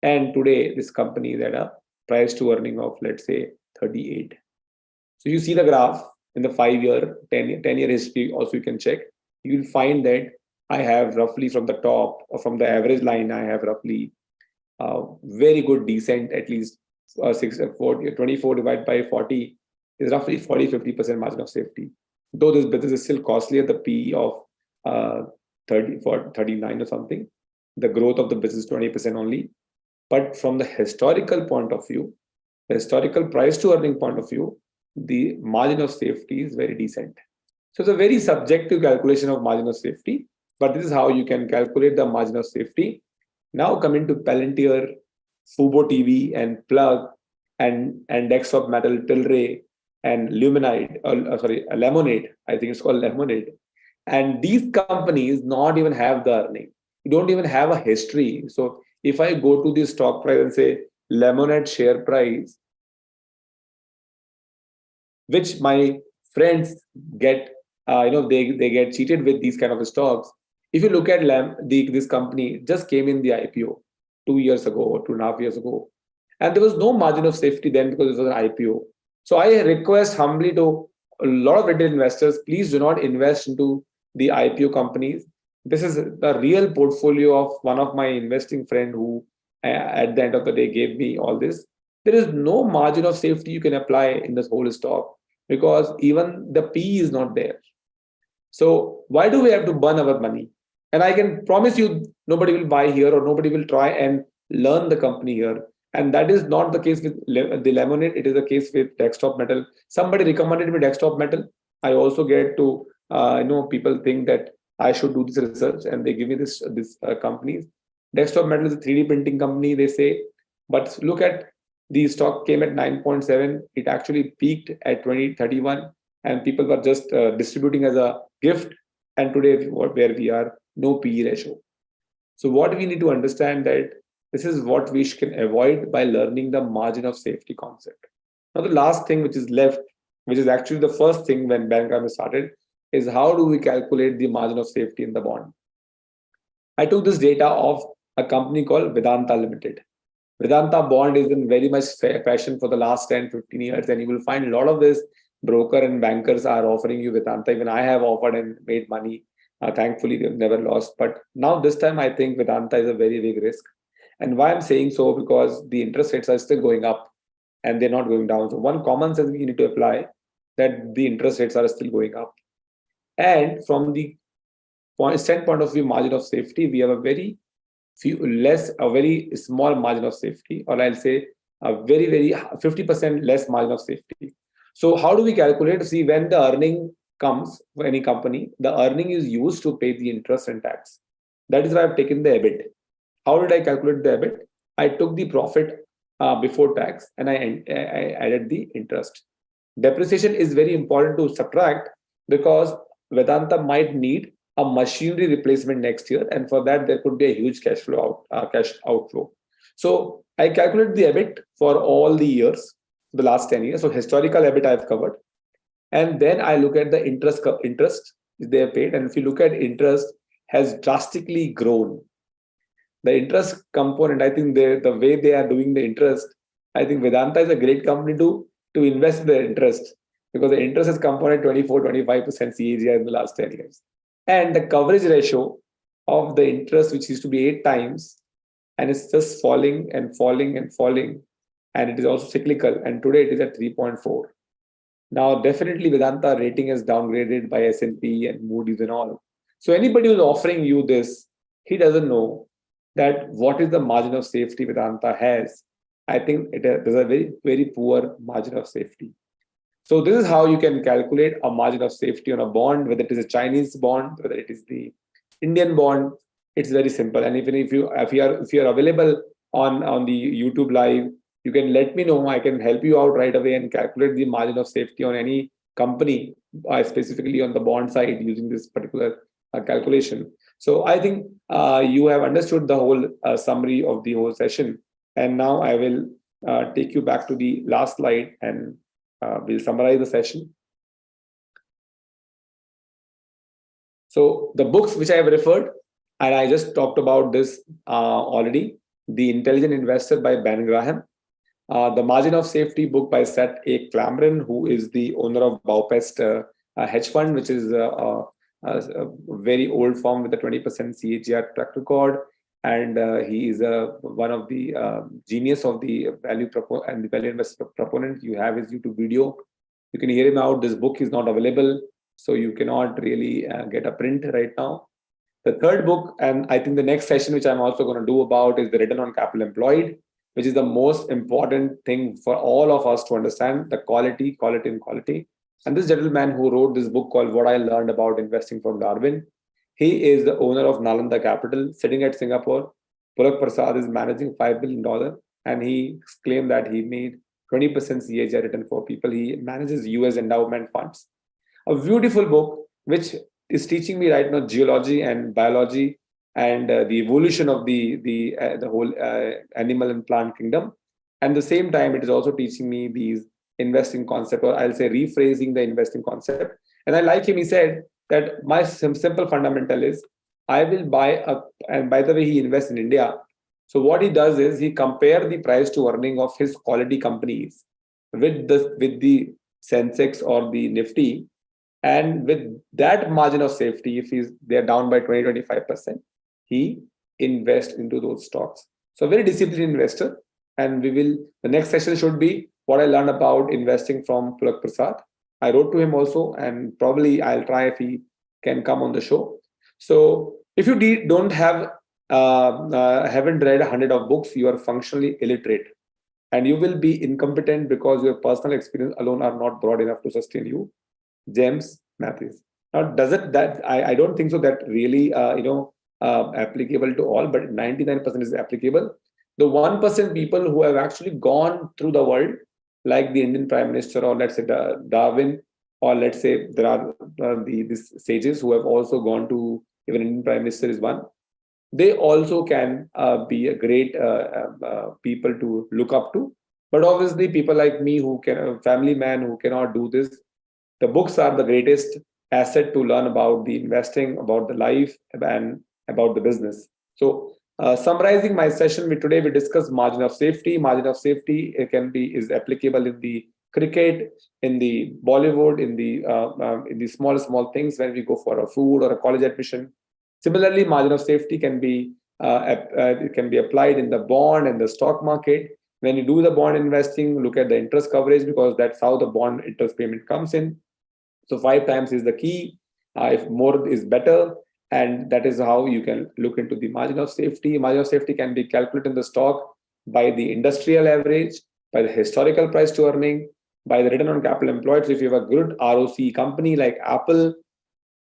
And today, this company is at a price to earning of, let's say, 38. So you see the graph in the 5-year, 10-year history, also you can check. You will find that I have roughly from the top or from the average line, I have roughly very good decent, at least 24 divided by 40 is roughly 40-50% margin of safety. Though this business is still costly at the PE of 39 or something, the growth of the business is 20% only. But from the historical point of view, the historical price to earning point of view, the margin of safety is very decent. So it's a very subjective calculation of margin of safety, but this is how you can calculate the margin of safety. Now coming to Palantir, Fubo TV, and Plug, and Desktop Metal, Tilray, and Lemonade. I think it's called Lemonade. And these companies not even have the earning. You don't even have a history. So if I go to the stock price and say Lemonade share price, which my friends get, they get cheated with these kind of stocks. If you look at this company just came in the IPO 2 years ago or 2.5 years ago, and there was no margin of safety then because it was an IPO. So I request humbly to a lot of retail investors, please do not invest into the IPO companies. This is the real portfolio of one of my investing friend who at the end of the day gave me all this. There is no margin of safety you can apply in this whole stock because even the P is not there. So why do we have to burn our money? And I can promise you nobody will buy here or nobody will try and learn the company here. And that is not the case with the Lemonade. It is the case with Desktop Metal. Somebody recommended me Desktop Metal. I also get to, people think that I should do this research and they give me this companies. Desktop Metal is a 3D printing company, they say. But look at the stock came at 9.7. It actually peaked at 2031 and people were just distributing as a gift. And today where we are, no PE ratio. So what we need to understand that this is what we can avoid by learning the margin of safety concept. Now, the last thing which is left, which is actually the first thing when Bank started, is how do we calculate the margin of safety in the bond? I took this data of a company called Vedanta Limited. Vedanta bond is in very much fashion for the last 10-15 years, and you will find a lot of this broker and bankers are offering you Vedanta. Even I have offered and made money. Thankfully, they've never lost. But now this time, I think Vedanta is a very big risk. And why I'm saying so, because the interest rates are still going up and they're not going down. So one common sense we need to apply that the interest rates are still going up. And from the standpoint of view, margin of safety, we have a very small margin of safety, or I'll say a very, very 50% less margin of safety. So how do we calculate? See, when the earning comes for any company, the earning is used to pay the interest and tax. That is why I've taken the EBIT. How did I calculate the EBIT? I took the profit before tax and I added the interest. Depreciation is very important to subtract because Vedanta might need a machinery replacement next year, and for that there could be a huge cash outflow. So I calculated the EBIT for all the years, the last 10 years. So historical EBIT I've covered. And then I look at the interest they have paid. And if you look at interest has drastically grown. The interest component, I think the way they are doing the interest, I think Vedanta is a great company to invest the interest, because the interest has compounded 24-25% CAGR in the last 10 years. And the coverage ratio of the interest, which used to be 8 times, and it's just falling and falling and falling. And it is also cyclical. And today it is at 3.4. Now, definitely Vedanta rating is downgraded by S&P and Moody's and all. So anybody who's offering you this, he doesn't know that what is the margin of safety Vedanta has. I think there's a very, very poor margin of safety. So this is how you can calculate a margin of safety on a bond, whether it is a Chinese bond, whether it is the Indian bond. It's very simple. And even if you are available on the YouTube live, you can let me know. I can help you out right away and calculate the margin of safety on any company, specifically on the bond side, using this particular calculation. So I think you have understood the whole summary of the whole session. And now I will take you back to the last slide and we'll summarize the session. So the books which I have referred, and I just talked about this already, The Intelligent Investor by Ben Graham, The Margin of Safety book by Seth A. Cameron, who is the owner of Baupest hedge fund, which is a very old firm with a 20% CAGR track record. And he is one of the genius of the value investor proponent. You have his YouTube video. You can hear him out. This book is not available, so you cannot really get a print right now. The third book, and I think the next session, which I'm also going to do about, is the return on capital employed, which is the most important thing for all of us to understand, the quality. And this gentleman who wrote this book called What I Learned About Investing from Darwin, he is the owner of Nalanda Capital, sitting at Singapore. Pulak Prasad is managing $5 billion, and he claimed that he made 20% CAGR return for people. He manages US endowment funds. A beautiful book, which is teaching me right now geology and biology and the evolution of the whole animal and plant kingdom. And at the same time, it is also teaching me these investing concept, or I'll say rephrasing the investing concept. And I like him. He said that my simple fundamental is I will buy and by the way, he invests in India. So what he does is he compare the price to earning of his quality companies with the Sensex or the Nifty. And with that margin of safety, if they're down by 20-25%, he invests into those stocks. So very disciplined investor. And the next session should be what I learned about investing from Pulak Prasad. I wrote to him also, and probably I'll try if he can come on the show. So if you haven't read 100 of books, you are functionally illiterate, and you will be incompetent because your personal experience alone are not broad enough to sustain you. James Matthews. Now, I don't think so that really applicable to all, but 99% is applicable. The 1% people who have actually gone through the world, like the Indian Prime Minister, or let's say Darwin, or let's say there are these sages who have also gone to, even Indian Prime Minister is one. They also can be a great people to look up to. But obviously, people like me who can, family man who cannot do this, the books are the greatest asset to learn about the investing, about the life, and about the business. So, summarizing my session with today, we discussed margin of safety. Margin of safety is applicable in the cricket, in the Bollywood, in the small things when we go for a food or a college admission. Similarly, margin of safety can be applied in the bond and the stock market. When you do the bond investing, look at the interest coverage, because that's how the bond interest payment comes in. So 5 times is the key. If more is better. And that is how you can look into the margin of safety. Margin of safety can be calculated in the stock by the industrial average, by the historical price to earning, by the return on capital employed. So if you have a good ROC company like Apple,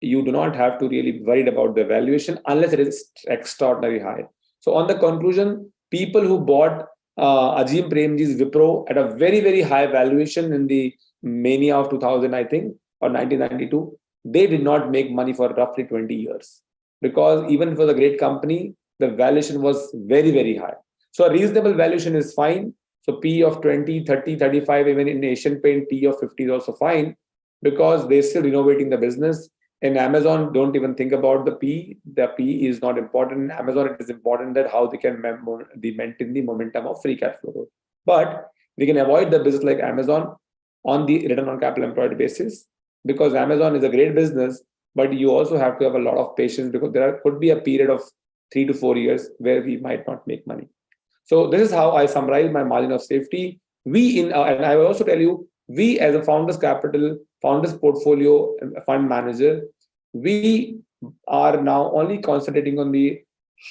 you do not have to really be worried about the valuation unless it is extraordinarily high. So on the conclusion, people who bought Ajim Premji's Wipro at a very, very high valuation in the mania of 2000, I think, or 1992, they did not make money for roughly 20 years, because even for the great company, the valuation was very, very high. So a reasonable valuation is fine. So P of 20, 30, 35, even in Asian Paint, P of 50 is also fine. because they're still innovating the business. In Amazon, don't even think about the P. The P is not important. In Amazon, it is important that how they can maintain the momentum of free cash flow growth. But we can avoid the business like Amazon on the return on capital employed basis, because Amazon is a great business, but you also have to have a lot of patience, because could be a period of 3 to 4 years where we might not make money. So this is how I summarize my margin of safety. And I will also tell you, we as a founders capital, founders portfolio fund manager, we are now only concentrating on the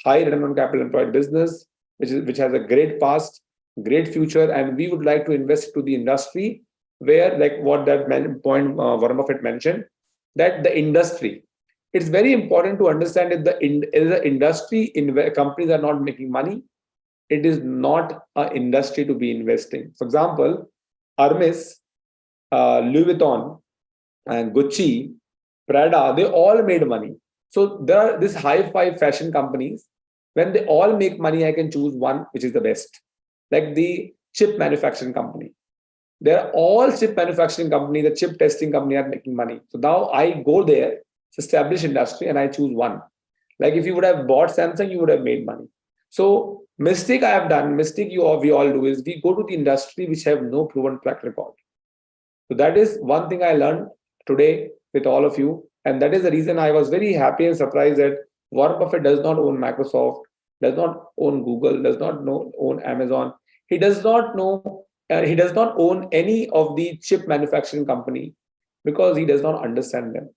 high return on capital employed business, which has a great past, great future, and we would like to invest to the industry where, like what that point Warren Buffett mentioned, that the industry. It's very important to understand if the industry companies are not making money, it is not an industry to be investing. For example, Hermes, Louis Vuitton, and Gucci, Prada, they all made money. So there are these high-five fashion companies. When they all make money, I can choose one which is the best. Like the chip manufacturing company. They're all chip manufacturing company, the chip testing company are making money. So now I go there, it's established industry, and I choose one. Like if you would have bought Samsung, you would have made money. So mistake I have done, we all do is we go to the industry which have no proven track record. So that is one thing I learned today with all of you. And that is the reason I was very happy and surprised that Warren Buffett does not own Microsoft, does not own Google, does not own Amazon. He does not own any of the chip manufacturing company because he does not understand them.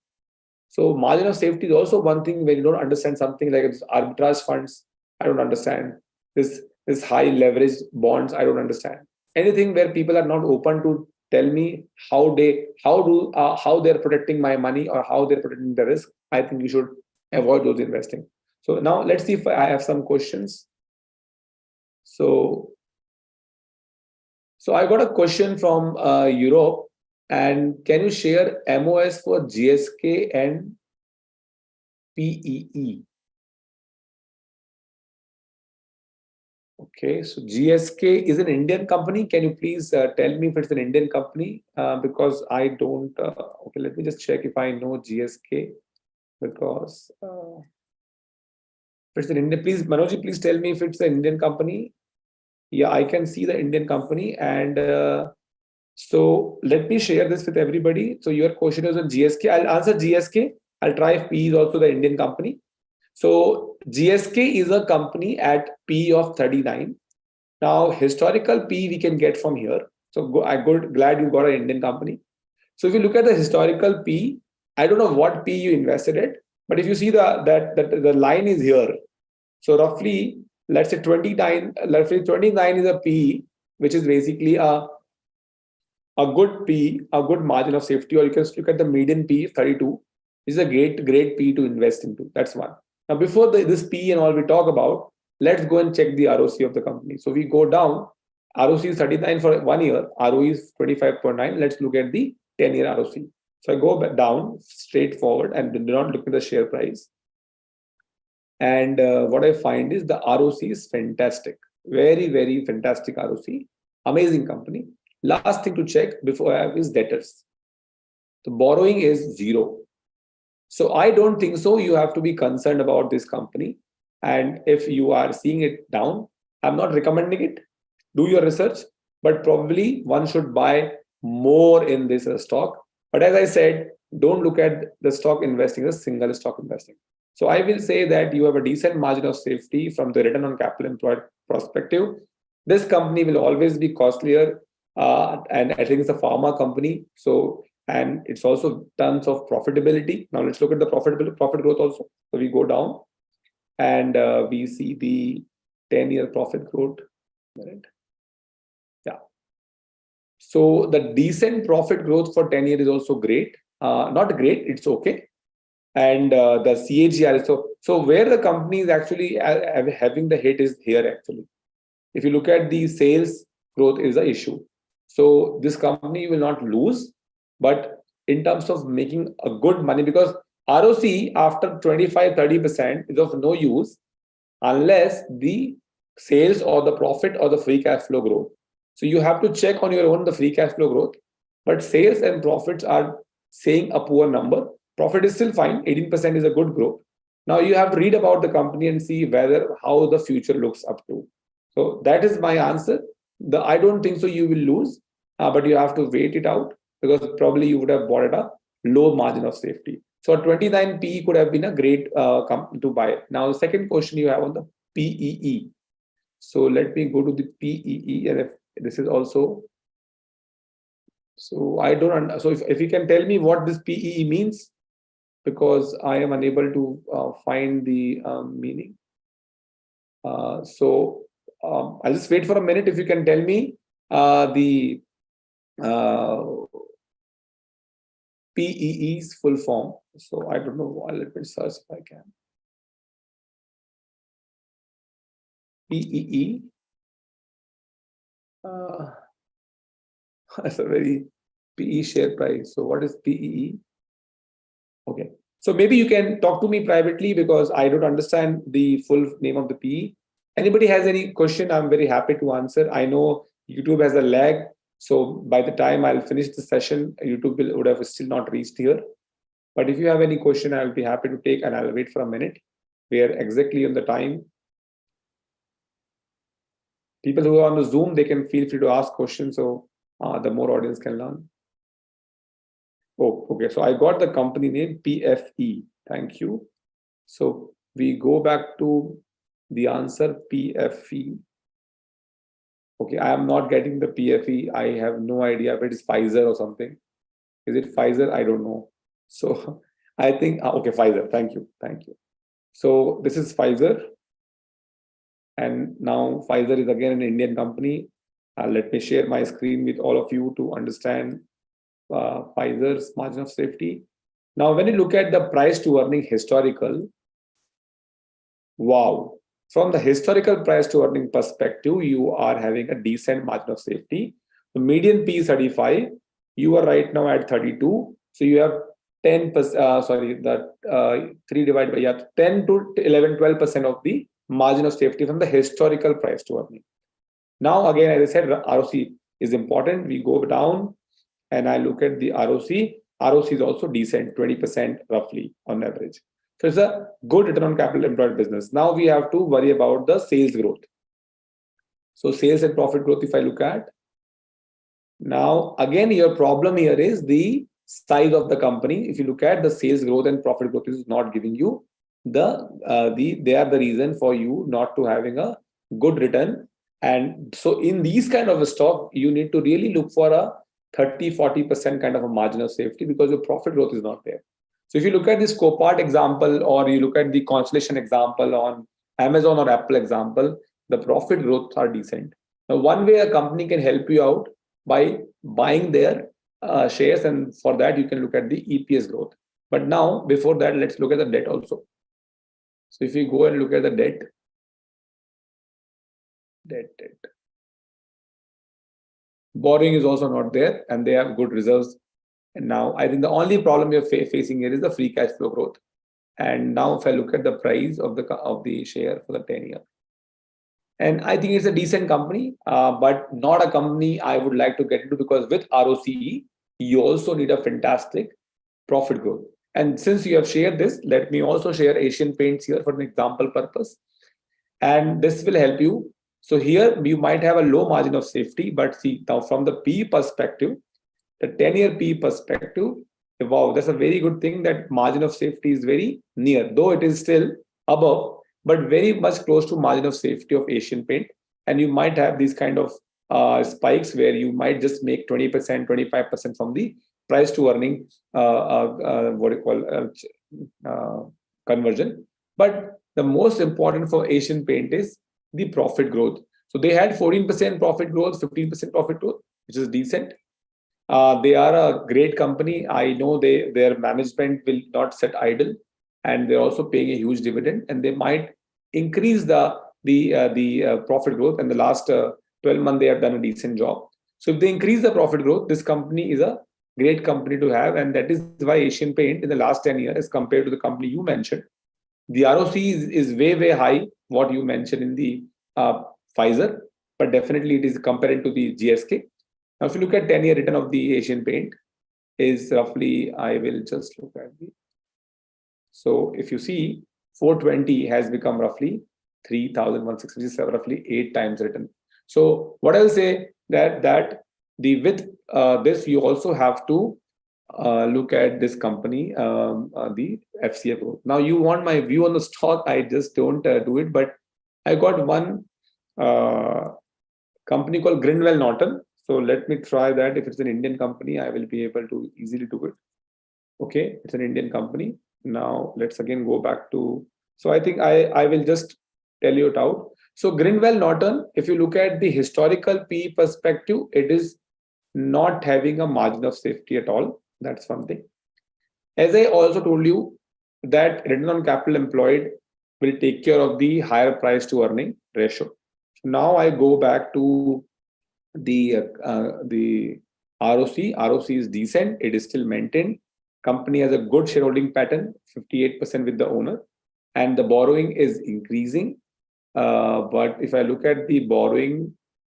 So margin of safety is also one thing when you don't understand something like arbitrage funds. I don't understand this high leverage bonds. I don't understand anything where people are not open to tell me how they're protecting my money or how they're protecting the risk. I think you should avoid those investing. So now let's see if I have some questions. So I got a question from Europe, and can you share MOS for GSK and PEE? Okay, so GSK is an Indian company. Can you please tell me if it's an Indian company? Because I don't. Okay, let me just check if I know GSK. Because if it's an Indian, please, Manoj, please tell me if it's an Indian company. Yeah, I can see the Indian company, and so let me share this with everybody. So your question is on GSK. I'll answer GSK. I'll try if PE is also the Indian company. So GSK is a company at PE of 39. Now historical PE we can get from here. So glad you got an Indian company. So if you look at the historical PE, I don't know what PE you invested it, but if you see the line is here. So roughly, let's say 29 is a PE, which is basically a good PE, a good margin of safety, or you can look at the median PE 32. This is a great PE to invest into. That's one. Now, before this PE and all we talk about, let's go and check the ROC of the company. So we go down, ROC is 39 for 1 year, ROE is 25.9. Let's look at the 10-year ROC. So I go down straightforward and do not look at the share price. And what I find is the ROC is fantastic. Very, very fantastic ROC. Amazing company. Last thing to check before I have is debtors. The borrowing is 0. So I don't think so. You have to be concerned about this company. And if you are seeing it down, I'm not recommending it. Do your research, but probably one should buy more in this stock. But as I said, don't look at the stock investing as single stock investing. So I will say that you have a decent margin of safety from the return on capital employed perspective. This company will always be costlier, and I think it's a pharma company. So, and it's also tons of profitability. Now let's look at the profit growth also. So we go down, and we see the 10-year profit growth. Right? Yeah. So the decent profit growth for 10 years is also great. Not great, it's okay. And the CAGR, so where the company is actually having the hit is here actually. If you look at the sales growth is the issue. So this company will not lose, but in terms of making a good money, because ROC after 25-30% is of no use unless the sales or the profit or the free cash flow growth. So you have to check on your own the free cash flow growth, but sales and profits are saying a poor number. Profit is still fine. 18% is a good growth. Now you have to read about the company and see whether how the future looks up to. So that is my answer. I don't think so you will lose, but you have to wait it out because probably you would have bought at a low margin of safety. So 29 PE could have been a great company to buy. Now the second question you have on the PEE. So let me go to the PEE, and if this is also. So I don't. So if you can tell me what this PEE means, because I am unable to find the meaning. So I'll just wait for a minute. If you can tell me the PEE's full form. So I don't know. Let me search if I can. PEE. That's a very PE share price. So what is PEE? Okay. So maybe you can talk to me privately because I don't understand the full name of the PE. Anybody has any question, I'm very happy to answer. I know YouTube has a lag. So by the time I'll finish the session, YouTube would have still not reached here. But if you have any question, I'll be happy to take, and I'll wait for a minute. We are exactly on the time. People who are on the Zoom, they can feel free to ask questions. So the more audience can learn. Oh, okay. So I got the company name PFE. Thank you. So we go back to the answer PFE. Okay, I am not getting the PFE. I have no idea if it is Pfizer or something. Is it Pfizer? I don't know. So I think, okay, Pfizer. Thank you. Thank you. So this is Pfizer. And now Pfizer is again an Indian company. Let me share my screen with all of you to understand Pfizer's margin of safety. Now, when you look at the price to earning historical, wow. From the historical price to earning perspective, you are having a decent margin of safety. The median P is 35. You are right now at 32. So you have 10%, 3 divided by 10 to 11, 12% of the margin of safety from the historical price to earning. Now, again, as I said, ROC is important. We go down and I look at the ROC. ROC is also decent, 20% roughly on average. So it's a good return on capital employed business. Now we have to worry about the sales growth. So sales and profit growth, if I look at. Now, again, your problem here is the size of the company. If you look at the sales growth and profit growth is not giving you they are the reason for you not to having a good return. And so in these kind of a stock, you need to really look for a 30-40% kind of a margin of safety because your profit growth is not there. So if you look at this Copart example, or you look at the Constellation example on Amazon or Apple example, the profit growth are decent. Now, one way a company can help you out by buying their shares, and for that you can look at the EPS growth. But now, before that, let's look at the debt also. So if you go and look at the debt. Borrowing is also not there, and they have good reserves. And now I think the only problem you're facing here is the free cash flow growth. And now if I look at the price of the share for the 10-year, and I think it's a decent company, but not a company I would like to get into, because with ROCE, you also need a fantastic profit growth. And since you have shared this, let me also share Asian Paints here for an example purpose. And this will help you. So here you might have a low margin of safety, but see now from the PE perspective, the 10-year PE perspective, wow, that's a very good thing that margin of safety is very near, though it is still above, but very much close to margin of safety of Asian Paint. And you might have these kind of spikes where you might just make 20%, 25% from the price to earning conversion. But the most important for Asian Paint is the profit growth. So they had 14% profit growth, 15% profit growth, which is decent. They are a great company. I know their management will not sit idle, and they're also paying a huge dividend, and they might increase the profit growth. And the last 12 months, they have done a decent job. So if they increase the profit growth, this company is a great company to have. And that is why Asian Paint in the last 10 years, as compared to the company you mentioned, the ROC is way, way high, what you mentioned in the Pfizer, but definitely it is compared to the GSK. Now, if you look at 10-year return of the Asian Paint, is roughly, I will just look at the. So if you see, 420 has become roughly 3,160, which is roughly 8 times return. So what I will say that the with this you also have to look at this company, the FCF growth. Now you want my view on the stock, I just don't do it, but I got one company called Grindwell Norton. So let me try that. If it's an Indian company, I will be able to easily do it. Okay, it's an Indian company. Now let's again go back to, so I think I will just tell you it out. So Grindwell Norton, if you look at the historical PE perspective, it is not having a margin of safety at all. That's something. As I also told you, that return on capital employed will take care of the higher price to earning ratio. Now I go back to the ROC. ROC is decent. It is still maintained. Company has a good shareholding pattern, 58% with the owner, and the borrowing is increasing. But if I look at the borrowing,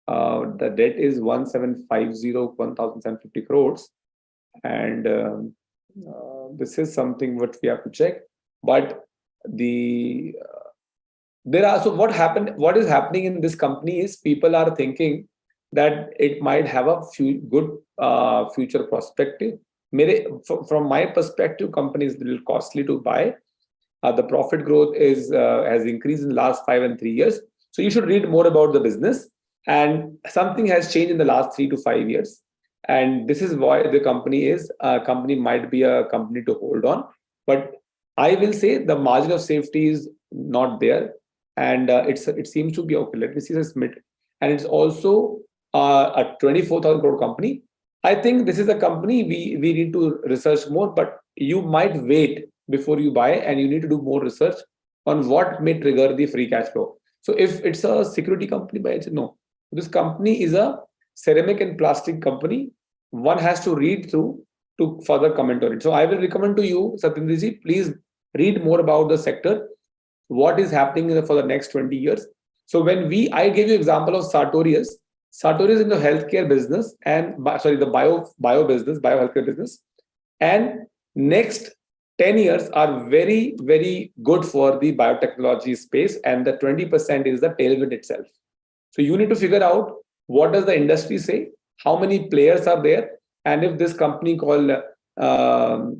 the debt is 1,750 crores, and this is something what we have to check. But there are, so what is happening in this company is people are thinking that it might have a good future perspective. From my perspective, company is a little costly to buy. The profit growth has increased in the last 5 and 3 years. So you should read more about the business. And something has changed in the last 3 to 5 years. And this is why the company might be a company to hold on. But I will say the margin of safety is not there. And it seems to be okay. Let me see the Smith. And it's also a 24,000 crore company. I think this is a company we need to research more, but you might wait before you buy, and you need to do more research on what may trigger the free cash flow. So if it's a security company, no, this company is a ceramic and plastic company. One has to read through to further comment on it. So I will recommend to you, Satyendraji, please read more about the sector, what is happening for the next 20 years. So I gave you example of Sartorius. Sartorius in the healthcare business and the biohealthcare business, and next 10 years are very, very good for the biotechnology space, and the 20% is the tailwind itself. So you need to figure out what does the industry say, how many players are there, and if this company called the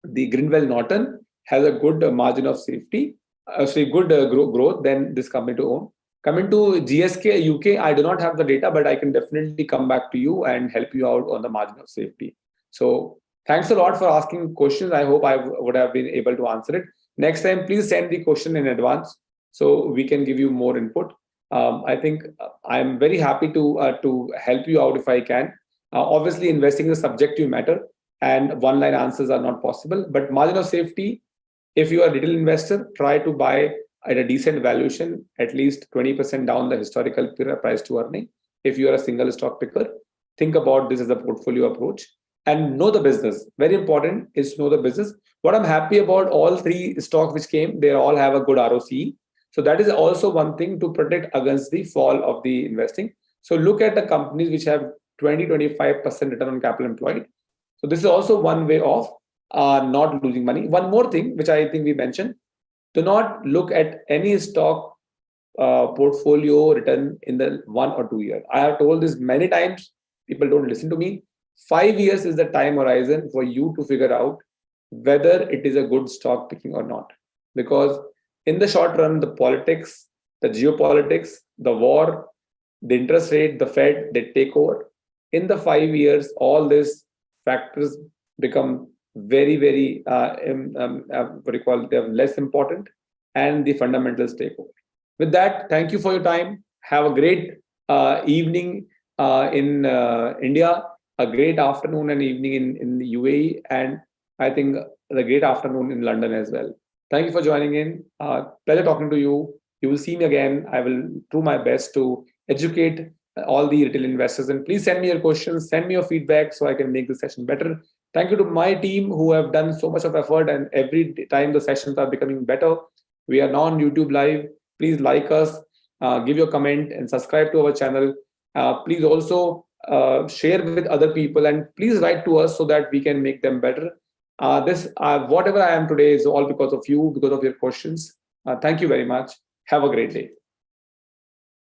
Grindwell Norton has a good margin of safety, good growth, then this company to own. Coming to GSK UK, I do not have the data, but I can definitely come back to you and help you out on the margin of safety. So thanks a lot for asking questions. I hope I would have been able to answer it. Next time, please send the question in advance so we can give you more input. I think I'm very happy to help you out if I can. Obviously, investing is a subjective matter, and one-line answers are not possible. But margin of safety, if you are a retail investor, try to buy at a decent valuation, at least 20% down the historical price to earning. If you are a single stock picker, think about this as a portfolio approach and know the business. Very important is to know the business. What I'm happy about, all 3 stocks which came, they all have a good ROC. So that is also one thing to protect against the fall of the investing. So look at the companies which have 20-25% return on capital employed. So this is also one way of not losing money. One more thing, which I think we mentioned, do not look at any stock portfolio return in the 1 or 2 years. I have told this many times. People don't listen to me. 5 years is the time horizon for you to figure out whether it is a good stock picking or not. Because in the short run, the politics, the geopolitics, the war, the interest rate, the Fed, they take over. In the 5 years, all these factors become very, very they're less important, and the fundamentals take over. With that, thank you for your time. Have a great evening in India, a great afternoon and evening in the UAE, and I think a great afternoon in London as well. Thank you for joining in. Pleasure talking to you. You will see me again. I will do my best to educate all the retail investors, and please send me your questions, send me your feedback so I can make the session better. Thank you to my team who have done so much of effort, and every time the sessions are becoming better. We are now on YouTube Live. Please like us, give your comment and subscribe to our channel. Please also share with other people, and please write to us so that we can make them better. Whatever I am today is all because of you, because of your questions. Thank you very much. Have a great day.